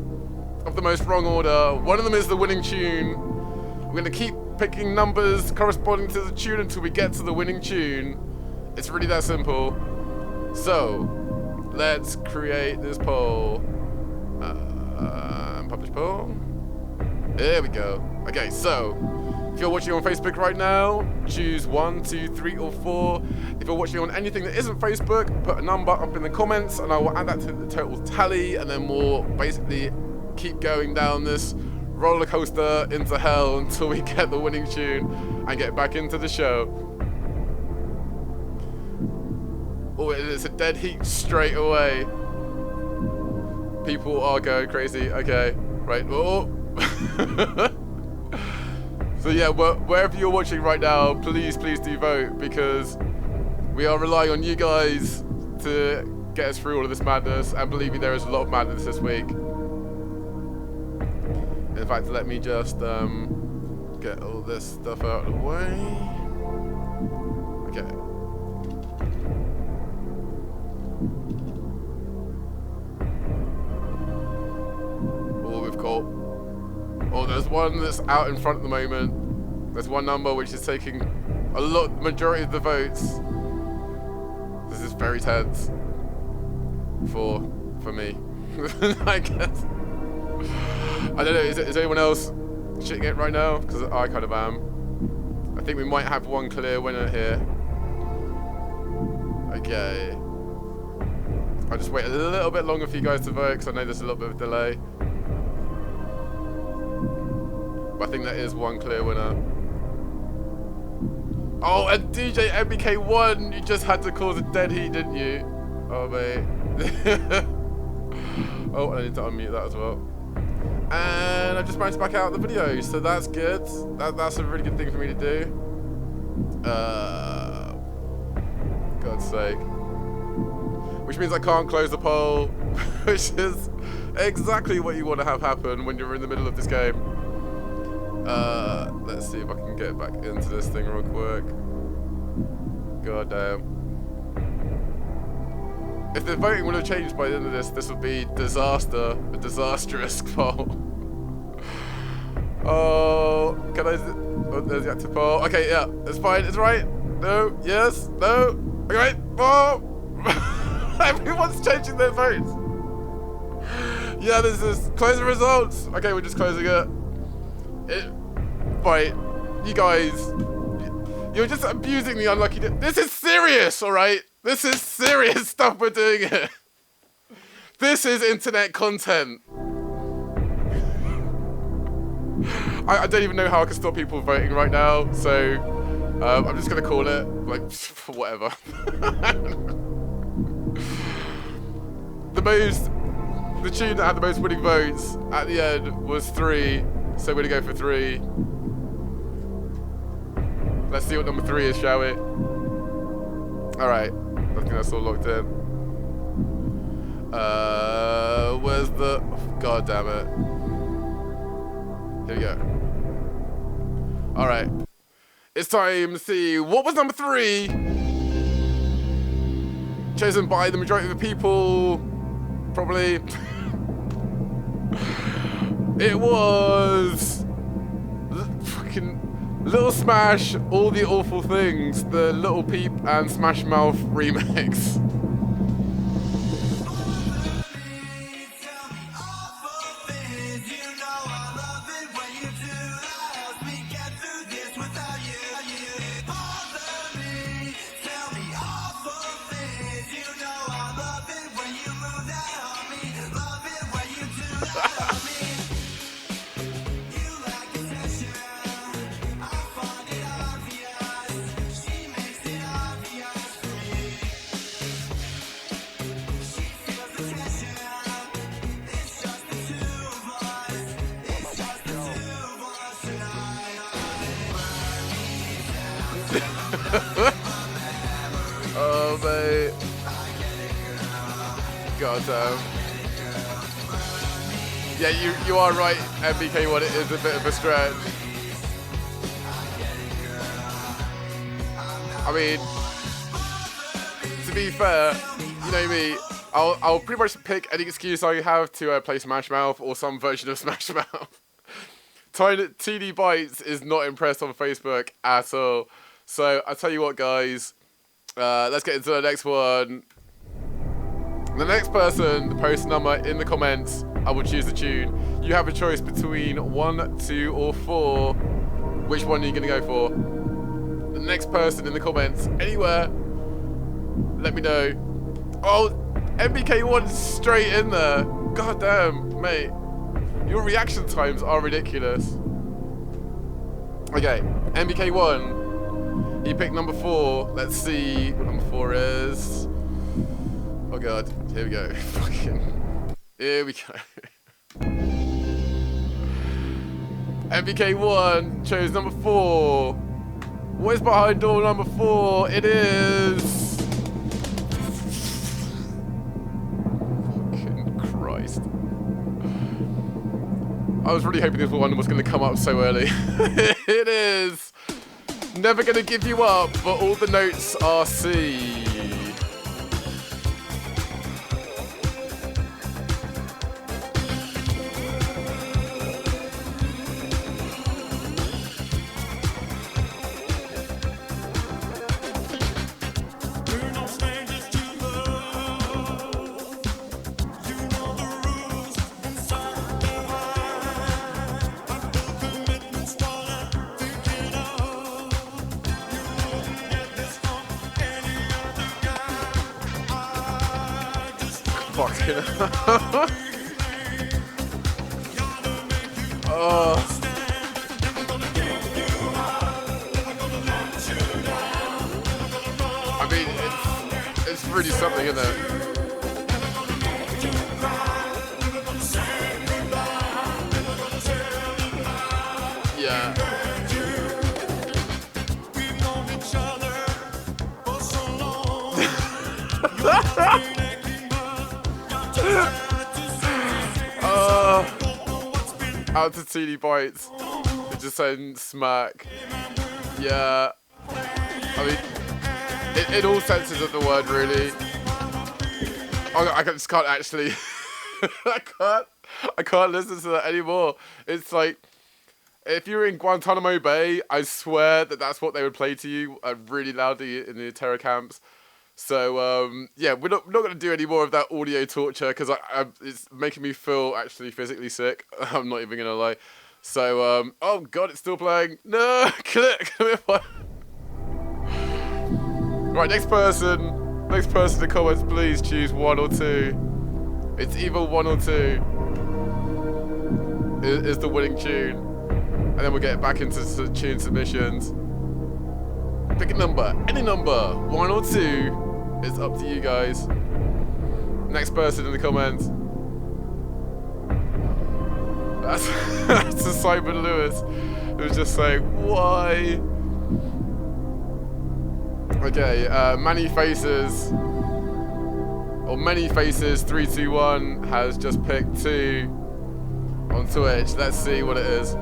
Speaker 2: of the most wrong order. One of them is the winning tune. We're going to keep picking numbers corresponding to the tune until we get to the winning tune. It's really that simple. So, let's create this poll. Publish poll. There we go. Okay, so if you're watching on Facebook right now, choose 1, 2, 3, or 4. If you're watching on anything that isn't Facebook, put a number up in the comments and I will add that to the total tally, and then we'll basically keep going down this roller coaster into hell until we get the winning tune and get back into the show. Oh, it's a dead heat straight away. People are going crazy. Okay, right. Oh. So yeah, wherever you're watching right now, please do vote, because we are relying on you guys to get us through all of this madness, and believe me, there is a lot of madness this week. In fact, let me just get all this stuff out of the way. Okay. Oh, we've got... Oh, there's one that's out in front at the moment. There's one number which is taking majority of the votes. This is very tense for me. I guess. I don't know. Is anyone else shitting it right now? Because I kind of am. I think we might have one clear winner here. Okay. I'll just wait a little bit longer for you guys to vote, because I know there's a little bit of a delay. But I think that is one clear winner. Oh, and DJ MBK won! You just had to cause a dead heat, didn't you? Oh, mate. Oh, I need to unmute that as well. And I just managed to back out the video, so that's good. That's a really good thing for me to do. God's sake. Which means I can't close the poll, which is exactly what you want to have happen when you're in the middle of this game. Let's see if I can get back into this thing real quick. God damn. If the voting would have changed by the end of this, this would be disaster. A disastrous poll. Oh, can I... Oh, there's the active poll. Okay, yeah, it's fine, it's right. No, yes, no. Okay, oh! Everyone's changing their votes. Yeah, this is... Close the results. Okay, we're just closing it. Right, you guys, you're just abusing the unlucky. This is serious, all right? This is serious stuff we're doing here. This is internet content. I don't even know how I can stop people voting right now, so I'm just gonna call it like whatever. The tune that had the most winning votes at the end was 3. So we're gonna go for 3. Let's see what number 3 is, shall we? Alright, I think that's all locked in. Where's the... Oh, God damn it. Here we go. Alright. It's time to see what was number 3. Chosen by the majority of the people. Probably. It was... fucking... Little Smash, All the Awful Things, the Little Peep and Smash Mouth remix. Oh, mate. God damn. Yeah, you are right, MBK1, it is a bit of a stretch. I mean, to be fair, you know me, I'll pretty much pick any excuse I have to play Smash Mouth or some version of Smash Mouth. TD Bites is not impressed on Facebook at all. So, I'll tell you what, guys. Let's get into the next one. The next person to post a number in the comments, I will choose the tune. You have a choice between 1, 2, or 4. Which one are you going to go for? The next person in the comments, anywhere, let me know. Oh, MBK1 straight in there. God damn, mate. Your reaction times are ridiculous. Okay, MBK1. He picked number 4. Let's see what number 4 is. Oh god, here we go. Fucking. Here we go. MBK1 chose number 4. What is behind door number 4? It is... Fucking Christ. I was really hoping this one was going to come up so early. It is... Never Gonna Give You Up, but all the notes are C. Fucking oh. I mean, it's really something, isn't it? Yeah. Out to TD Bites. It just saying smack. Yeah. I mean, in all senses of the word, really. I just can't actually. I can't listen to that anymore. It's like, if you're in Guantanamo Bay, I swear that that's what they would play to you really loudly in the terror camps. So, yeah, we're not going to do any more of that audio torture because it's making me feel actually physically sick. I'm not even going to lie. So, oh god, it's still playing. No, click. Right, next person in the comments, please choose 1 or 2. It's either 1 or 2 is the winning tune. And then we'll get back into tune submissions. Pick a number, any number, 1 or 2. It's up to you guys. Next person in the comments. That's to Simon Lewis. It was just saying, why? Okay, Many Faces 321 has just picked 2 on Twitch. Let's see what it is.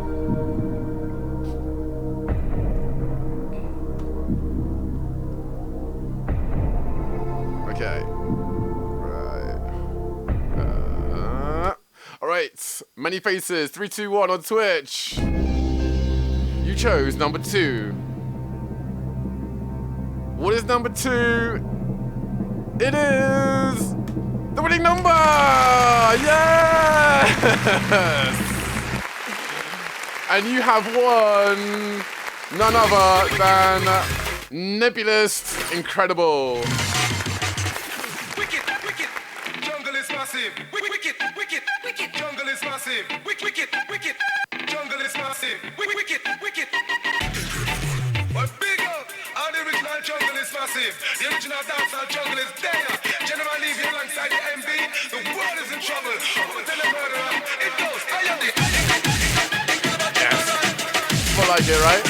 Speaker 2: Okay. Right. Alright. Many Faces 321 on Twitch. You chose number 2. What is number 2? It is the winning number! Yes! And you have won none other than Nebulous Incredible.
Speaker 1: Wicked, wicked, jungle is massive. Wicked, wicked, wicked, jungle is massive. Wicked, wicked, jungle is massive. Wicked, wicked. But big up, all the original jungle is massive. The original dancehall jungle is there. General leaving alongside the MB. The world is in trouble. I'm gonna tell the murderer. It goes, I am the.
Speaker 2: Yes. I like it, right?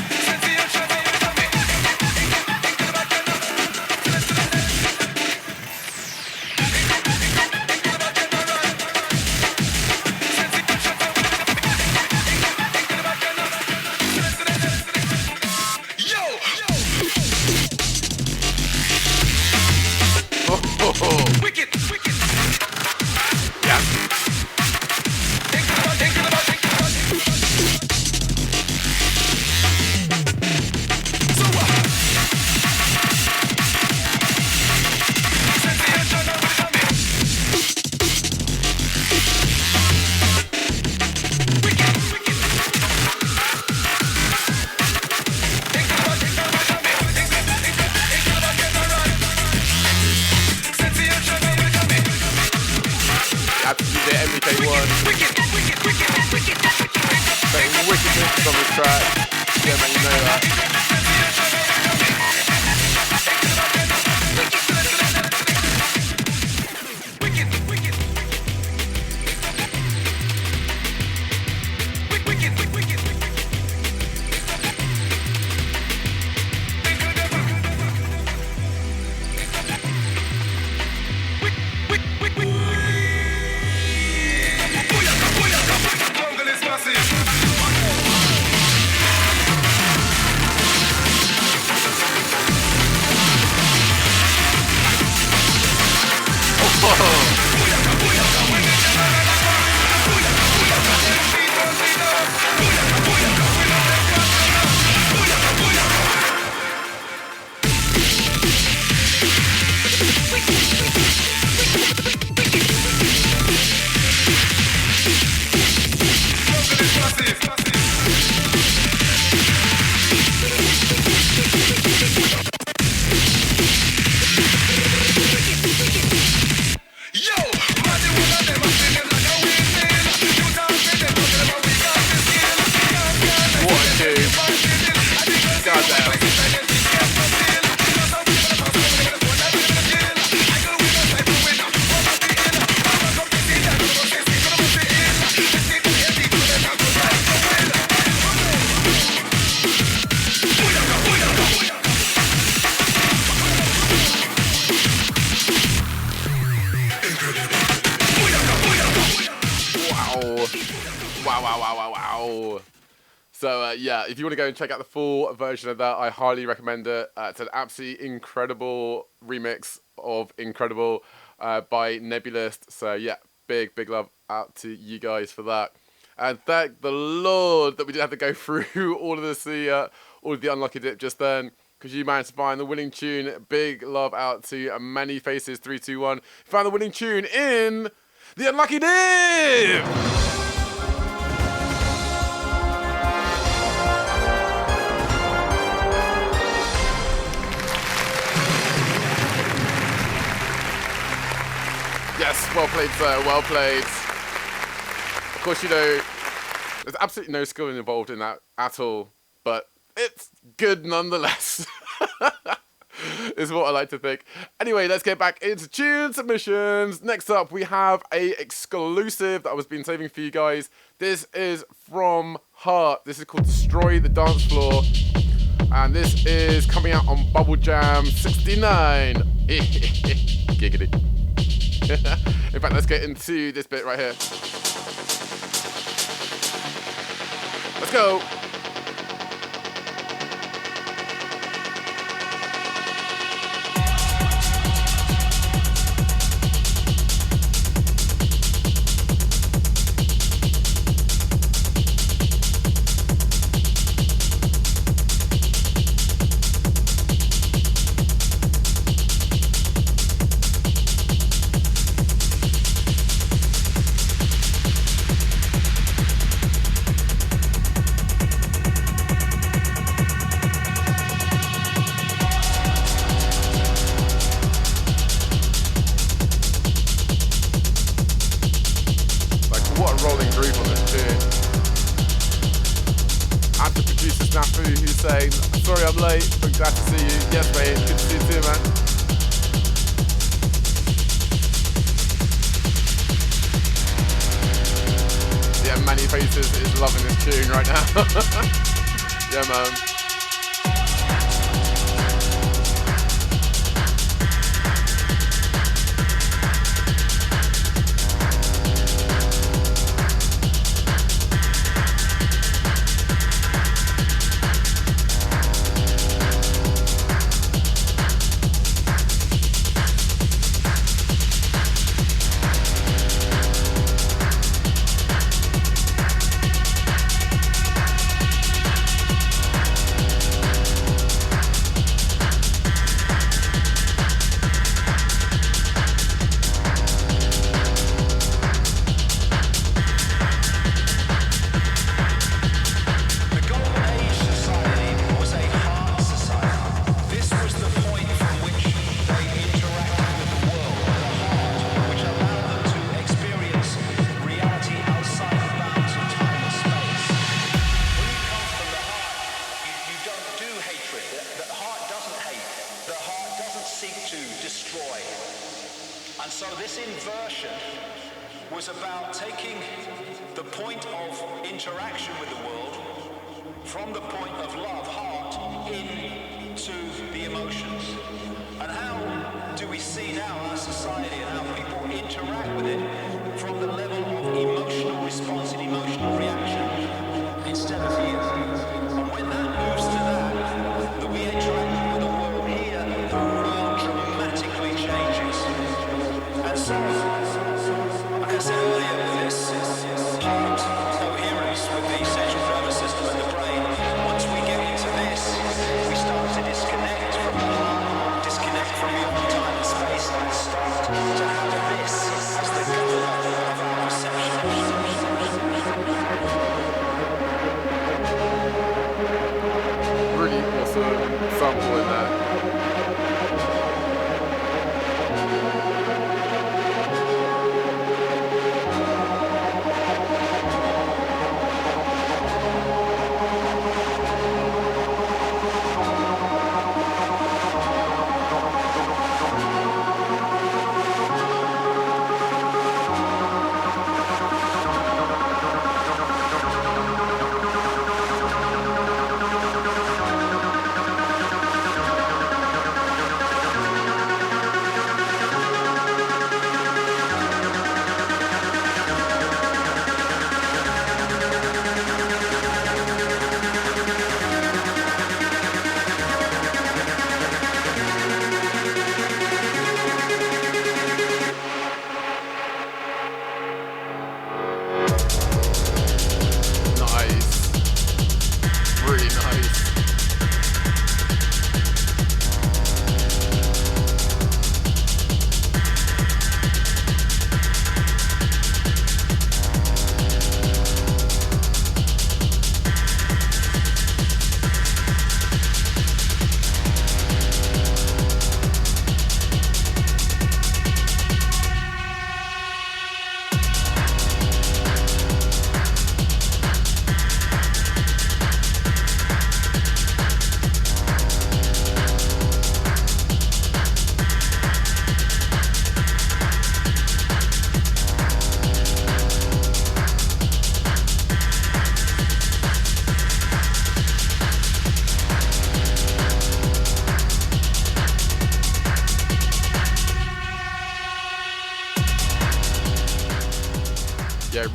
Speaker 1: Wicked, wicked.
Speaker 2: Yeah. MK1. Saying wickedness on the track. Yeah, man, you know that. Wow. So yeah, if you want to go and check out the full version of that, I highly recommend it. It's an absolutely incredible remix of Incredible by Nebulous. So yeah, big love out to you guys for that. And thank the Lord that we didn't have to go through all of the unlucky dip just then, because you managed to find the winning tune. Big love out to Many Faces 321. Found the winning tune in the unlucky dip. Yes, well played, sir. Well played. Of course, you know, there's absolutely no skill involved in that at all, but it's good nonetheless. is what I like to think. Anyway, let's get back into tune submissions. Next up, we have a exclusive that I was been saving for you guys. This is from Heart. This is called Destroy the Dance Floor. And this is coming out on Bubble Jam 69. Giggity. In fact, let's get into this bit right here. Let's go. Sorry I'm late, but glad to see you. Yes, mate, good to see you too, man. Yeah, Manny Faces is loving this tune right now. Yeah, man.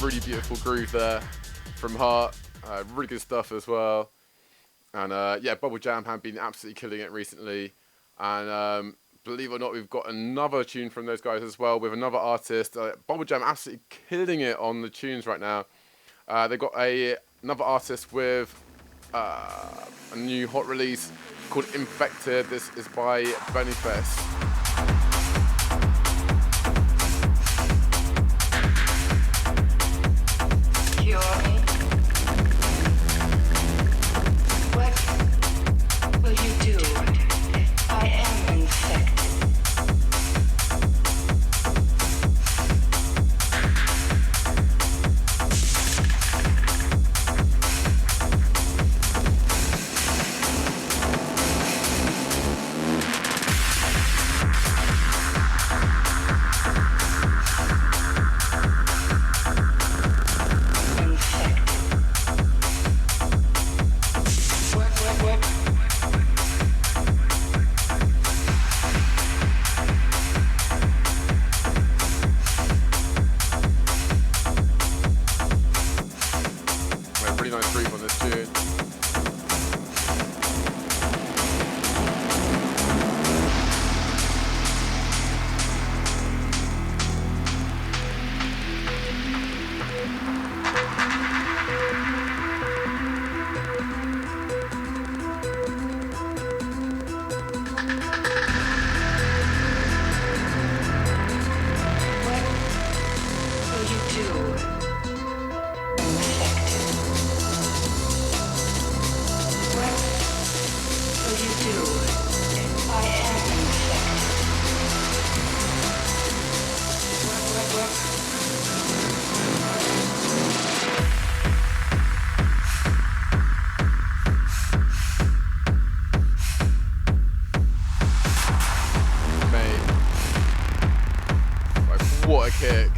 Speaker 2: really beautiful groove there from Heart. Really good stuff as well. And yeah, Bubble Jam have been absolutely killing it recently. And believe it or not, we've got another tune from those guys as well with another artist. Bubble Jam absolutely killing it on the tunes right now. They've got another artist with a new hot release called Infected. This is by Benifest. What a kick.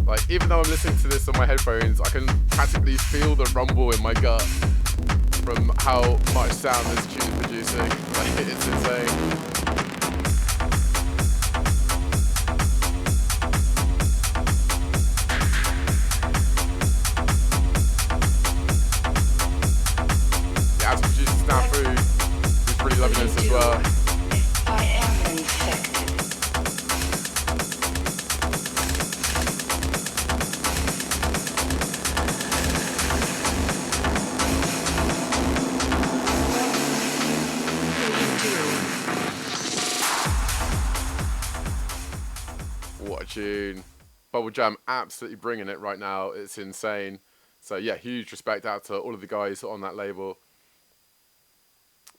Speaker 2: Like, even though I'm listening to this on my headphones, I can practically feel the rumble in my gut from how much sound this tune is producing. Like, it's insane. Loving this as well.
Speaker 3: I am infected.
Speaker 2: What a tune. Bubble Jam absolutely bringing it right now. It's insane. So yeah, huge respect out to all of the guys on that label.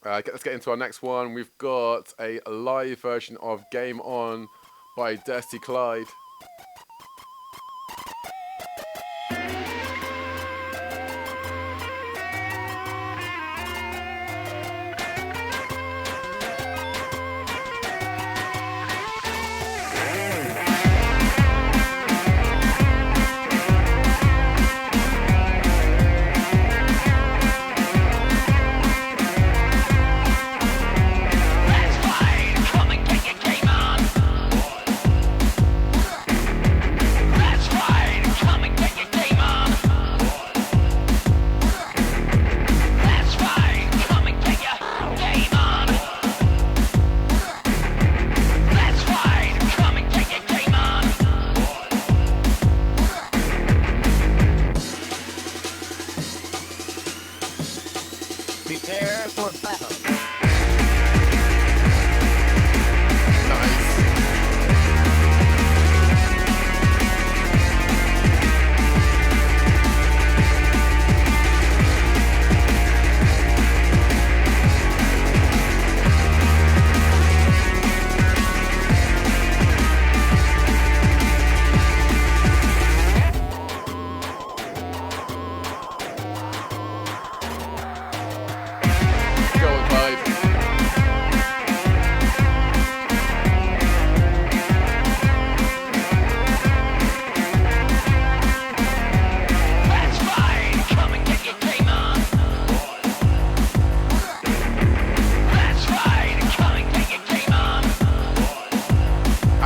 Speaker 2: Let's get into our next one. We've got a live version of Game On by Dirty Clyde.
Speaker 3: Come and get your game on!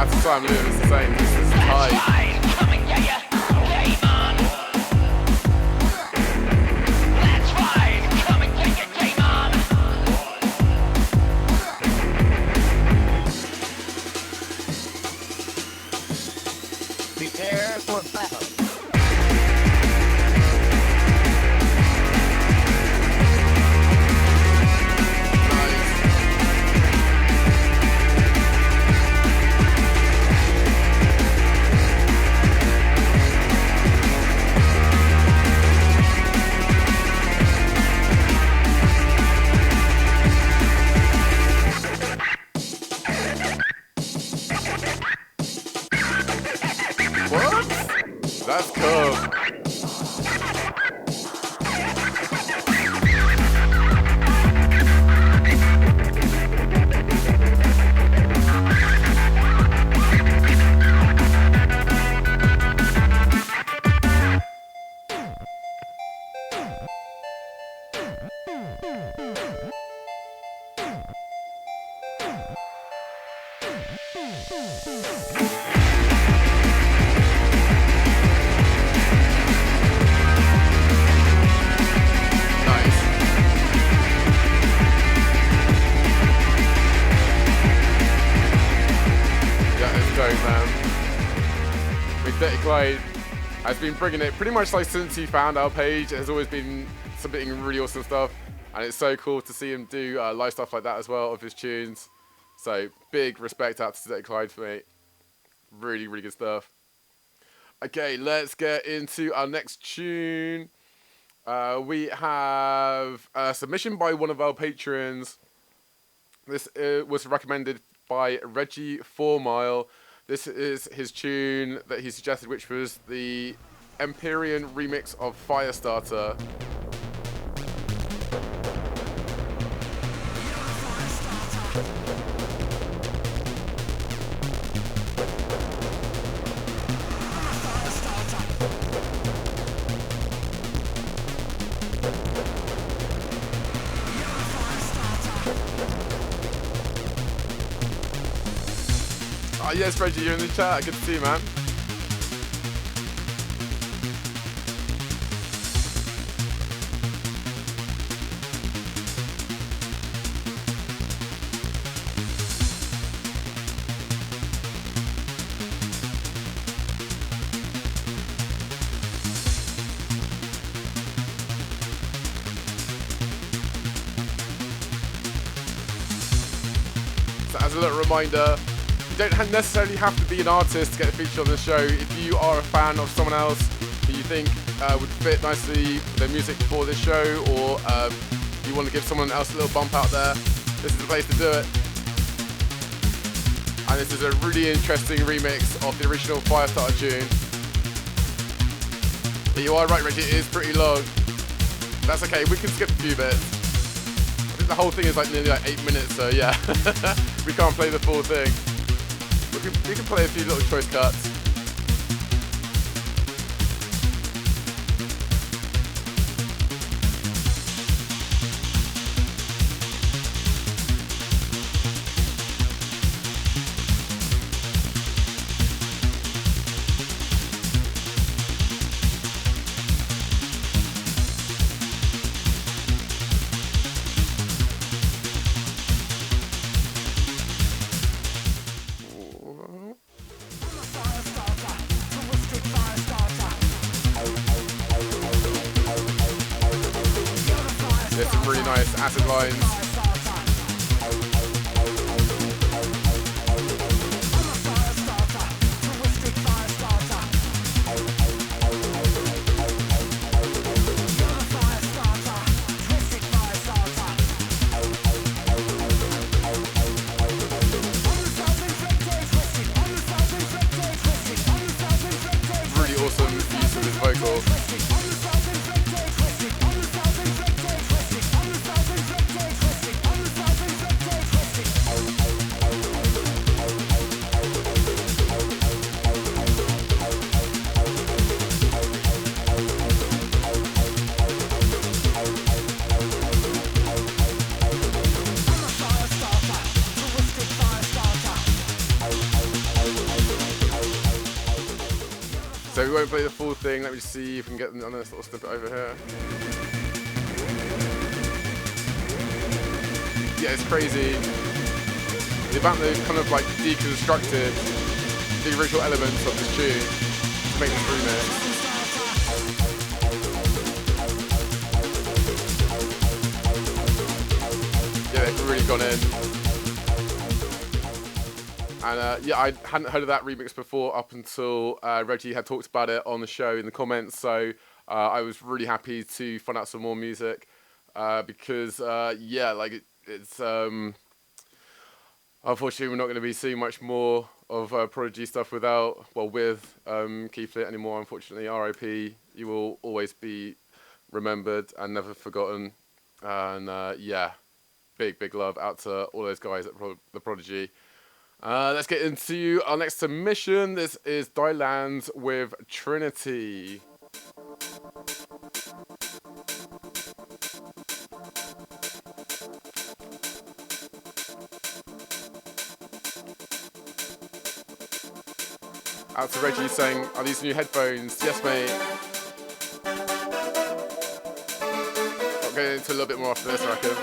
Speaker 2: As Simon Lewis is saying, this is tight.
Speaker 26: Prepare for battle.
Speaker 2: That's cool. Has been bringing it pretty much like since he found our page. It has always been submitting really awesome stuff, and it's so cool to see him do live stuff like that as well of his tunes. So big respect out to Teotek Clyde for me. Really, really good stuff. Okay, let's get into our next tune. We have a submission by one of our patrons. This was recommended by Reggie 4 Mile. This is his tune that he suggested, which was the Empyrean remix of Firestarter. Oh, yes, Reggie, you're in the chat. Good to see you, man. So as a little reminder, you don't necessarily have to be an artist to get featured on the show. If you are a fan of someone else who you think would fit nicely with their music for this show, or you want to give someone else a little bump out there, this is the place to do it. And this is a really interesting remix of the original Firestarter tune. But you are right, Reggie, it is pretty long. That's okay, we can skip a few bits. I think the whole thing is like nearly like 8 minutes, so yeah. We can't play the full thing. We can play a few little choice cuts. There's some really nice acid lines. Really awesome use of his vocal. So we won't play the full thing. Let me see if we can get on this little snippet over here. Yeah, it's crazy. The amount they've kind of like deconstructed the original elements of this tune to make this remix. Yeah, they've really gone in. And yeah, I hadn't heard of that remix before up until Reggie had talked about it on the show in the comments. So I was really happy to find out some more music because yeah, like it's unfortunately we're not going to be seeing much more of Prodigy stuff with Keith Lit anymore. Unfortunately, R.I.P. You will always be remembered and never forgotten. And yeah, big love out to all those guys at the Prodigy. Let's get into our next submission. This is Dylan's with Trinity. Out to Reggie saying, are these new headphones? Yes, mate. I'll get into a little bit more after this, I reckon.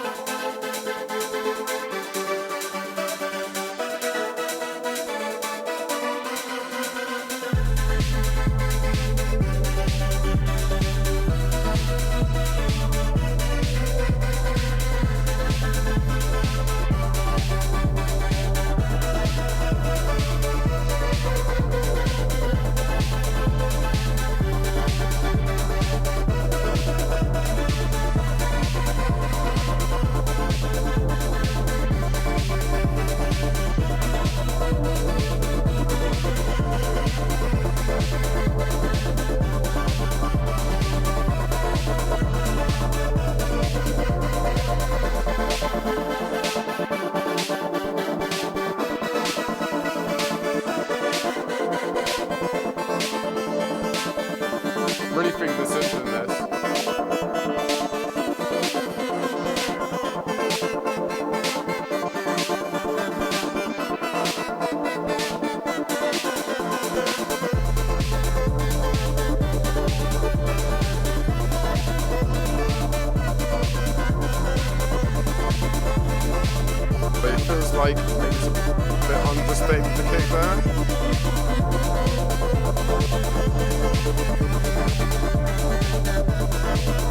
Speaker 2: Really think there's something in this. But it feels like maybe it's a bit understated the kick there.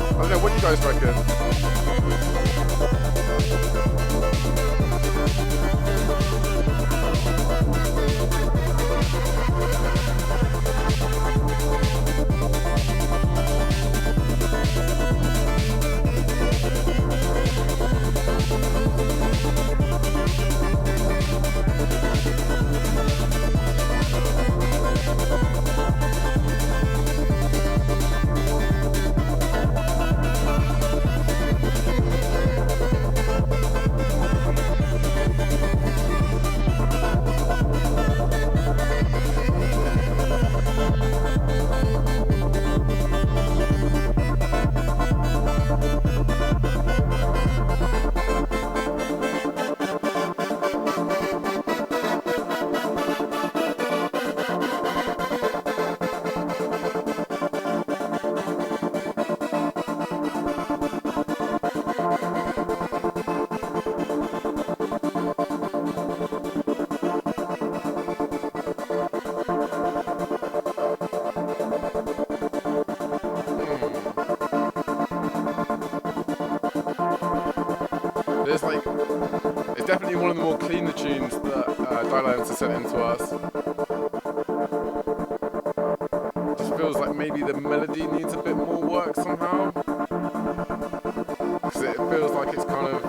Speaker 2: I don't know, what do you guys reckon? There's like, it's definitely one of the more cleaner tunes that Dylan has sent in to us. Just feels like maybe the melody needs a bit more work somehow. Because it feels like it's kind of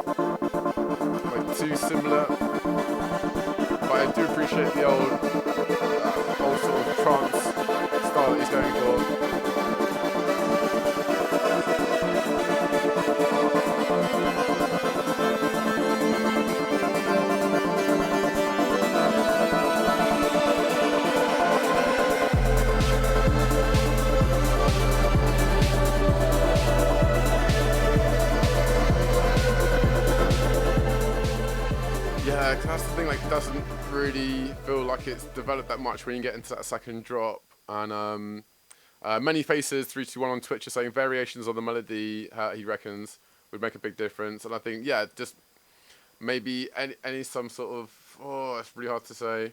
Speaker 2: like too similar. But I do appreciate the old sort of trance style that he's going for. Yeah, cause that's the thing, like, it doesn't really feel like it's developed that much when you get into that second drop. And Many Faces 321 on Twitch are saying variations on the melody, he reckons, would make a big difference. And I think, yeah, just maybe any some sort of, it's really hard to say,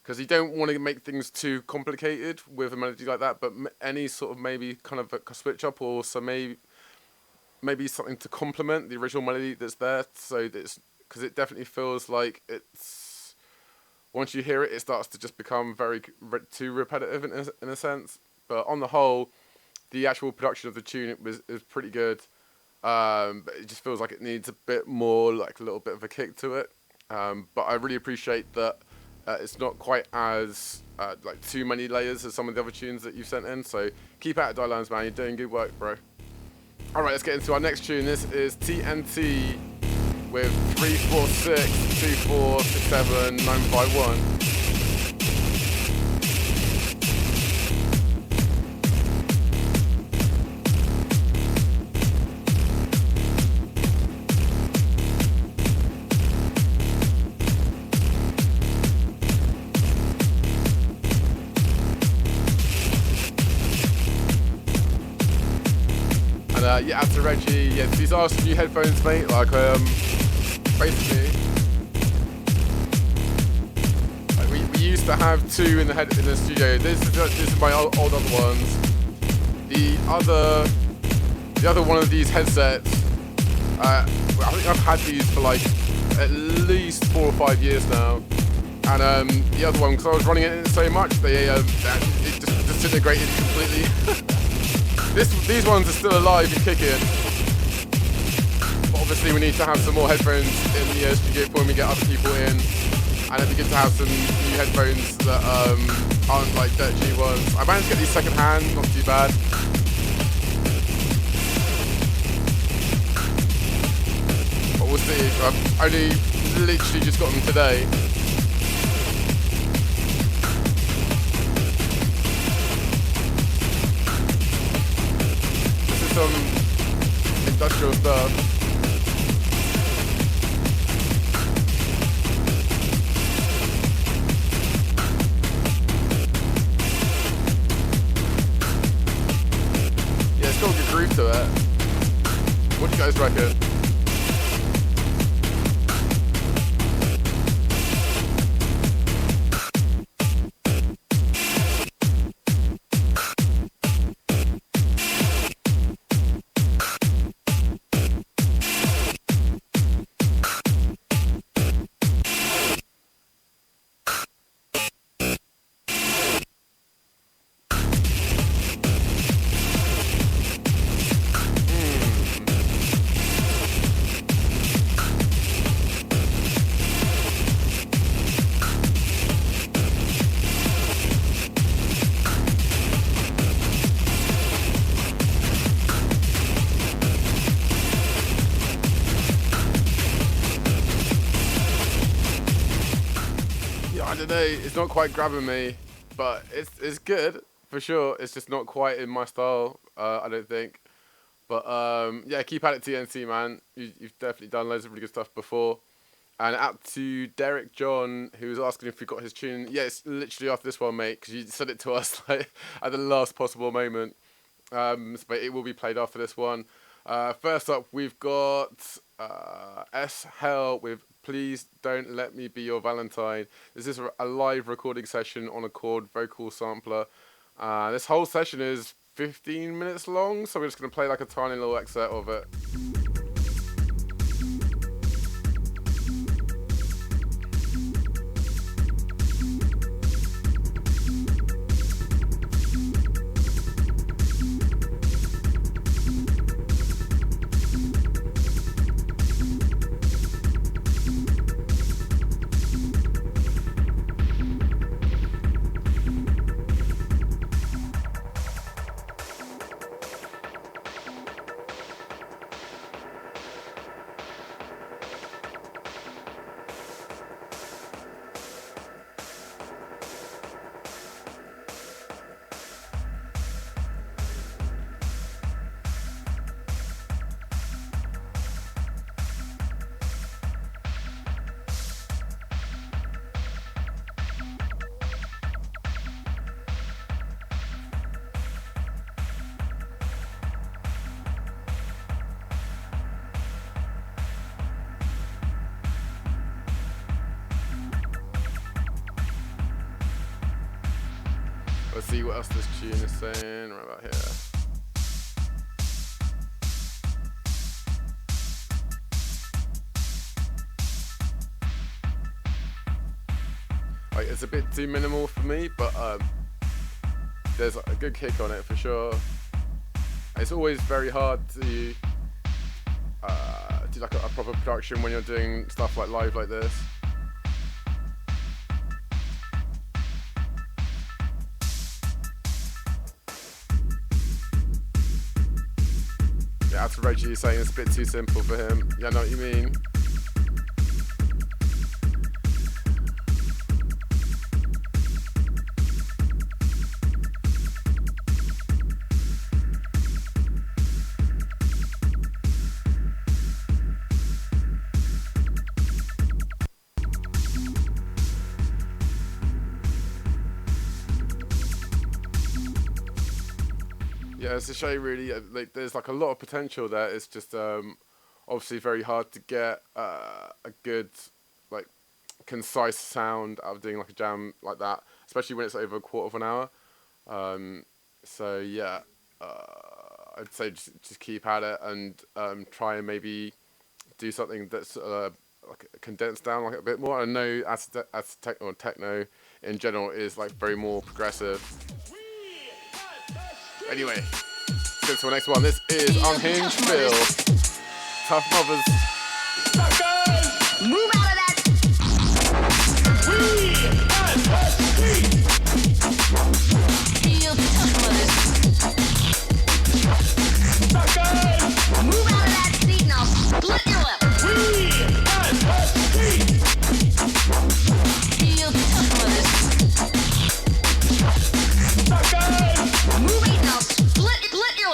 Speaker 2: because you don't want to make things too complicated with a melody like that, but any sort of maybe kind of a switch up, or some maybe something to complement the original melody that's there, so that's, because it definitely feels like it's, once you hear it, it starts to just become too repetitive in a sense. But on the whole, the actual production of the tune is pretty good. But it just feels like it needs a bit more, like a little bit of a kick to it. But I really appreciate that it's not quite as like too many layers as some of the other tunes that you've sent in. So keep at it, Dylans, man. You're doing good work, bro. All right, let's get into our next tune. This is TNT with 346 2467 951. Yeah, out to Reggie. Yeah, these are some new headphones, mate. Like, basically, like we used to have two in the studio. This is my old other ones. The other one of these headsets, I think I've had these for like at least 4 or 5 years now. And the other one, because I was running it in so much, it just disintegrated completely. These ones are still alive and kicking. But obviously we need to have some more headphones in the studio when we get other people in. And it'd be good to have some new headphones that aren't like dirt cheap ones. I managed to get these second hand, not too bad. But we'll see. I've only literally just got them today. Some industrial stuff. Yeah, it's got a good groove to it. What do you guys reckon? It's not quite grabbing me, but it's good for sure. It's just not quite in my style, I don't think. But yeah, keep at it, TNT, man. You've definitely done loads of really good stuff before. And out to Derek John, who was asking if we got his tune. Yeah, it's literally after this one, mate, because you said it to us like at the last possible moment. But it will be played after this one. First up, we've got S Hell with Please Don't Let Me Be Your Valentine. This is a live recording session on a chord vocal sampler. This whole session is 15 minutes long, so we're just going to play like a tiny little excerpt of it. Let's see what else this tune is saying right about here. Like, it's a bit too minimal for me, but there's a good kick on it for sure. It's always very hard to do like a proper production when you're doing stuff like live like this. Yeah, as for Reggie, you're saying it's a bit too simple for him. Yeah, I know what you mean. Yeah, it's a shame really, like, there's like a lot of potential there. It's just obviously very hard to get a good, like, concise sound out of doing like a jam like that, especially when it's over a quarter of an hour. So yeah, I'd say just keep at it and try and maybe do something that's like condensed down like a bit more. I know as techno in general is like very more progressive. Anyway, let's go to the next one. This is Unhinged Phil. Tough Mothers.
Speaker 1: Suckers! Move out of that! We at the street! Feel the Tough Mothers. Suckers! Move out of that seat and I'll split you up! We at the street! Feel the Tough Mothers. Suckers! Move it and I'll split you up!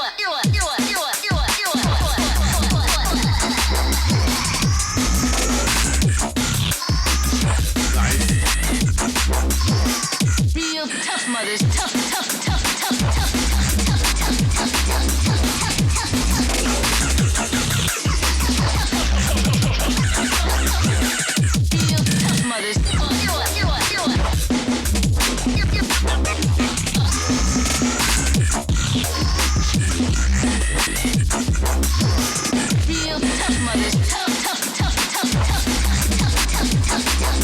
Speaker 1: Feel the Tough Mothers, tough, tough, tough, tough, tough, tough, tough, tough, tough, Feel the Tough Mothers, Feel the Tough Mothers, tough, tough, tough, tough, tough, tough, tough, tough,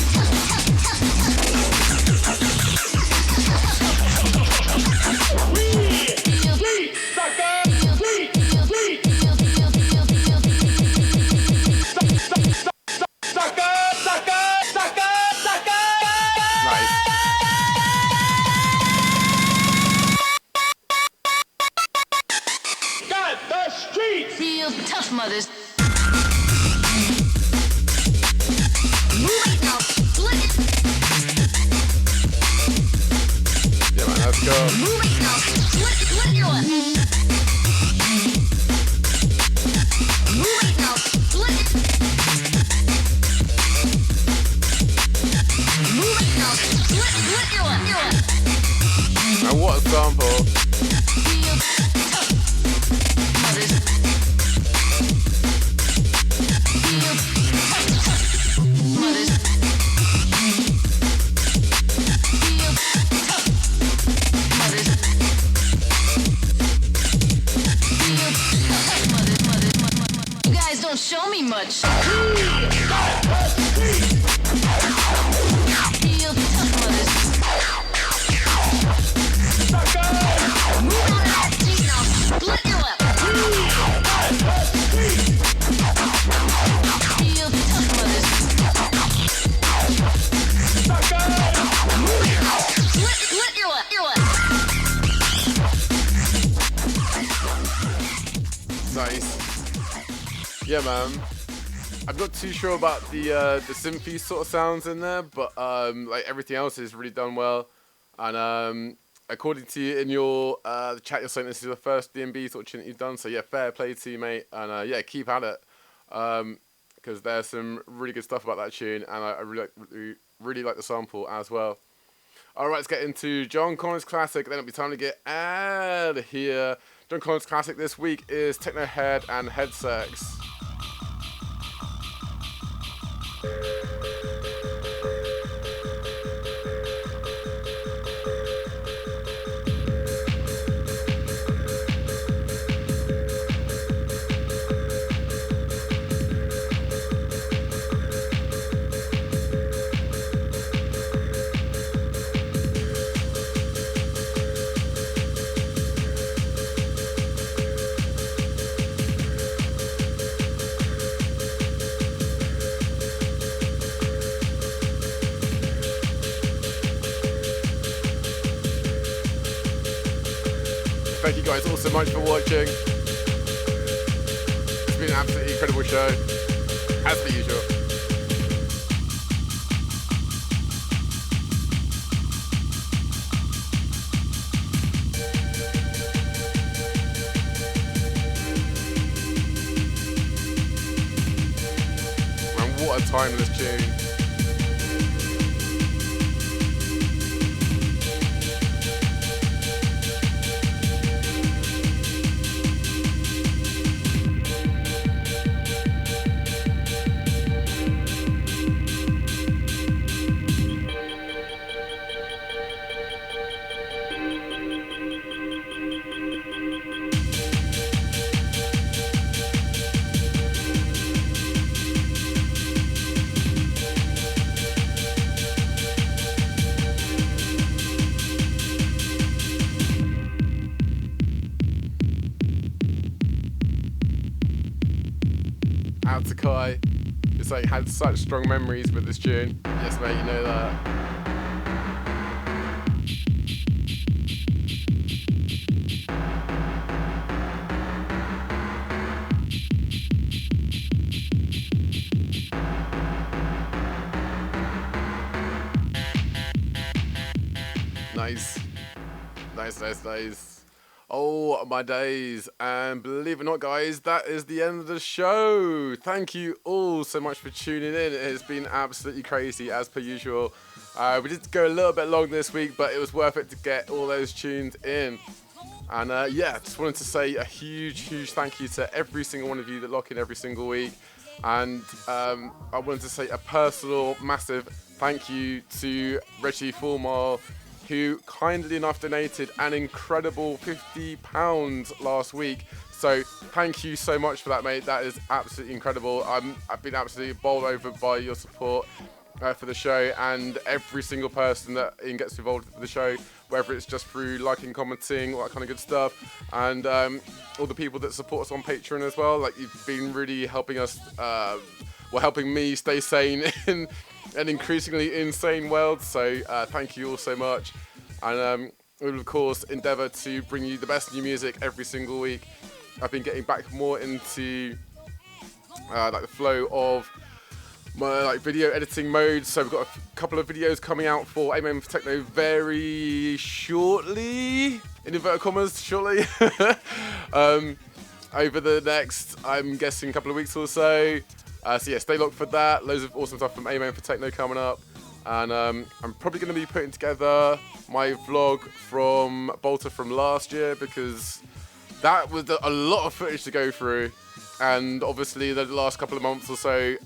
Speaker 1: Feel the Tough Mothers. Move it now, split it.
Speaker 2: Yeah, man, let's go.
Speaker 1: Move it now, split your one. Move it now, split it. Move it now, split your one.
Speaker 2: And what a sample.
Speaker 1: Feel Tough Mothers. Feel tough mothers. Feel tough mothers. Feel tough mothers. You guys don't show me much. Feel tough mothers. Move on out, seat now, split you up. Feel the Tough Mothers. Move it out, split you up.
Speaker 2: Nice. Yeah, man. I'm not too sure about the synthy sort of sounds in there, but like everything else is really done well. And according to you in your the chat, you're saying this is the first D&B sort of tune that you've done. So yeah, fair play to you, mate. And yeah, keep at it. Because there's some really good stuff about that tune, and I really like the sample as well. All right, let's get into John Collins Classic. Then it'll be time to get out of here. John Collins Classic this week is Techno Head and Head Sex. thank you guys all so much for watching. It's been an absolutely incredible show, as per usual. Man, what a timeless tune. Out to Kai. It's like had such strong memories with this tune. Yes, mate, you know that. Nice. Nice. Oh my days, and believe it or not guys, that is the end of the show. Thank you all so much for tuning in. It has been absolutely crazy as per usual. We did go a little bit long this week, but it was worth it to get all those tunes in. And yeah, just wanted to say a huge thank you to every single one of you that lock in every single week. And I wanted to say a personal massive thank you to Reggie Fulmar, who kindly enough donated an incredible £50 last week. So thank you so much for that, mate. That is absolutely incredible. I've been absolutely bowled over by your support for the show, and every single person that gets involved with the show, whether it's just through liking, commenting, all that kind of good stuff, and all the people that support us on Patreon as well. Like, you've been really helping us, helping me stay sane in an increasingly insane world. So thank you all so much, and we will of course endeavour to bring you the best new music every single week. I've been getting back more into like the flow of my like video editing mode, so we've got a couple of videos coming out for IMANU for Techno very shortly, in inverted commas, shortly. Over the next, I'm guessing, couple of weeks or so. So yeah, stay locked for that. Loads of awesome stuff from IMANU for Techno coming up. And I'm probably going to be putting together my vlog from Bolter from last year, because that was a lot of footage to go through. And obviously the last couple of months or so,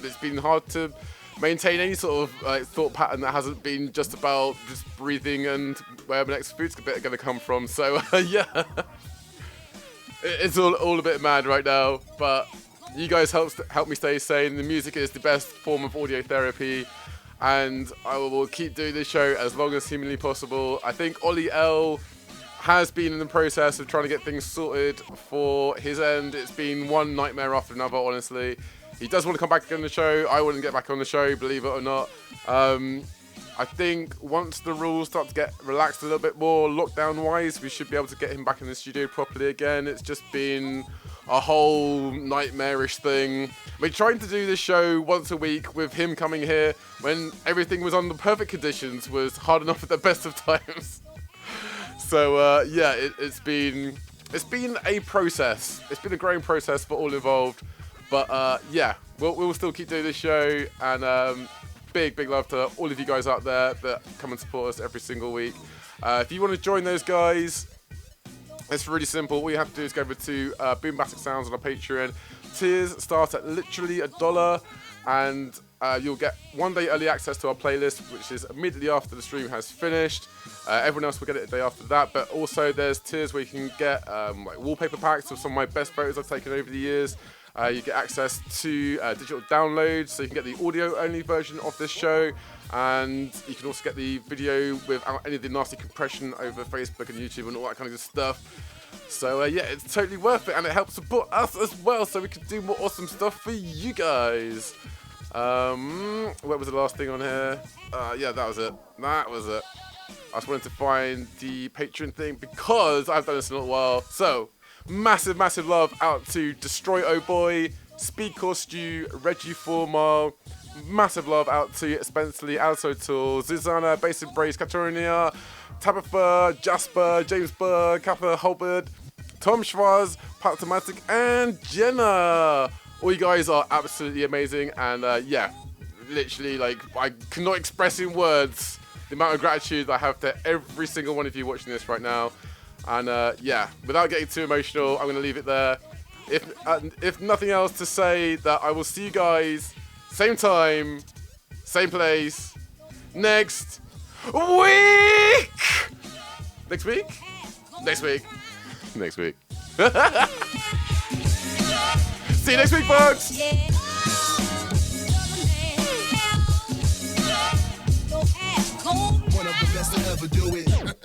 Speaker 2: it's been hard to maintain any sort of thought pattern that hasn't been just about just breathing and where my next food's going to come from. So yeah, it's all a bit mad right now, but you guys help me stay sane. The music is the best form of audio therapy, and I will keep doing this show as long as humanly possible. I think Ollie L has been in the process of trying to get things sorted for his end. It's been one nightmare after another, honestly. He does want to come back again on the show. I wouldn't get back on the show, believe it or not. I think once the rules start to get relaxed a little bit more, lockdown-wise, we should be able to get him back in the studio properly again. It's just been a whole nightmarish thing. We're trying to do this show once a week with him coming here when everything was on the perfect conditions was hard enough at the best of times. So yeah, it's been a process. It's been a growing process for all involved. But yeah, we'll still keep doing this show, and big love to all of you guys out there that come and support us every single week. If you want to join those guys, it's really simple. All you have to do is go over to Boombastic Sounds on our Patreon. Tiers start at literally $1, and you'll get 1 day early access to our playlist, which is immediately after the stream has finished. Everyone else will get it a day after that, but also there's tiers where you can get like wallpaper packs of some of my best photos I've taken over the years. You get access to digital downloads, so you can get the audio-only version of this show, and you can also get the video without any of the nasty compression over Facebook and YouTube and all that kind of good stuff. So yeah, it's totally worth it, and it helps support us as well, so we can do more awesome stuff for you guys. What was the last thing on here? Yeah, that was it. I just wanted to find the Patreon thing because I've done this in a while. So, massive, massive love out to Destroy Oh Boy, Speedcore Stew, Reggie Formal. Massive love out to Spencer Lee, Alice O'Toole, Zuzana, Basin Brace, Catalonia, Tabitha, Jasper, James Berg, Kappa Holbert, Tom Schwarz, Patamatic, and Jenna. All you guys are absolutely amazing, and yeah, literally, like, I cannot express in words the amount of gratitude I have to every single one of you watching this right now. And yeah, without getting too emotional, I'm going to leave it there. If nothing else, to say that I will see you guys same time, same place, next week. Next week? Next week. Next week. See you next week, folks.
Speaker 1: One of the best to ever do it.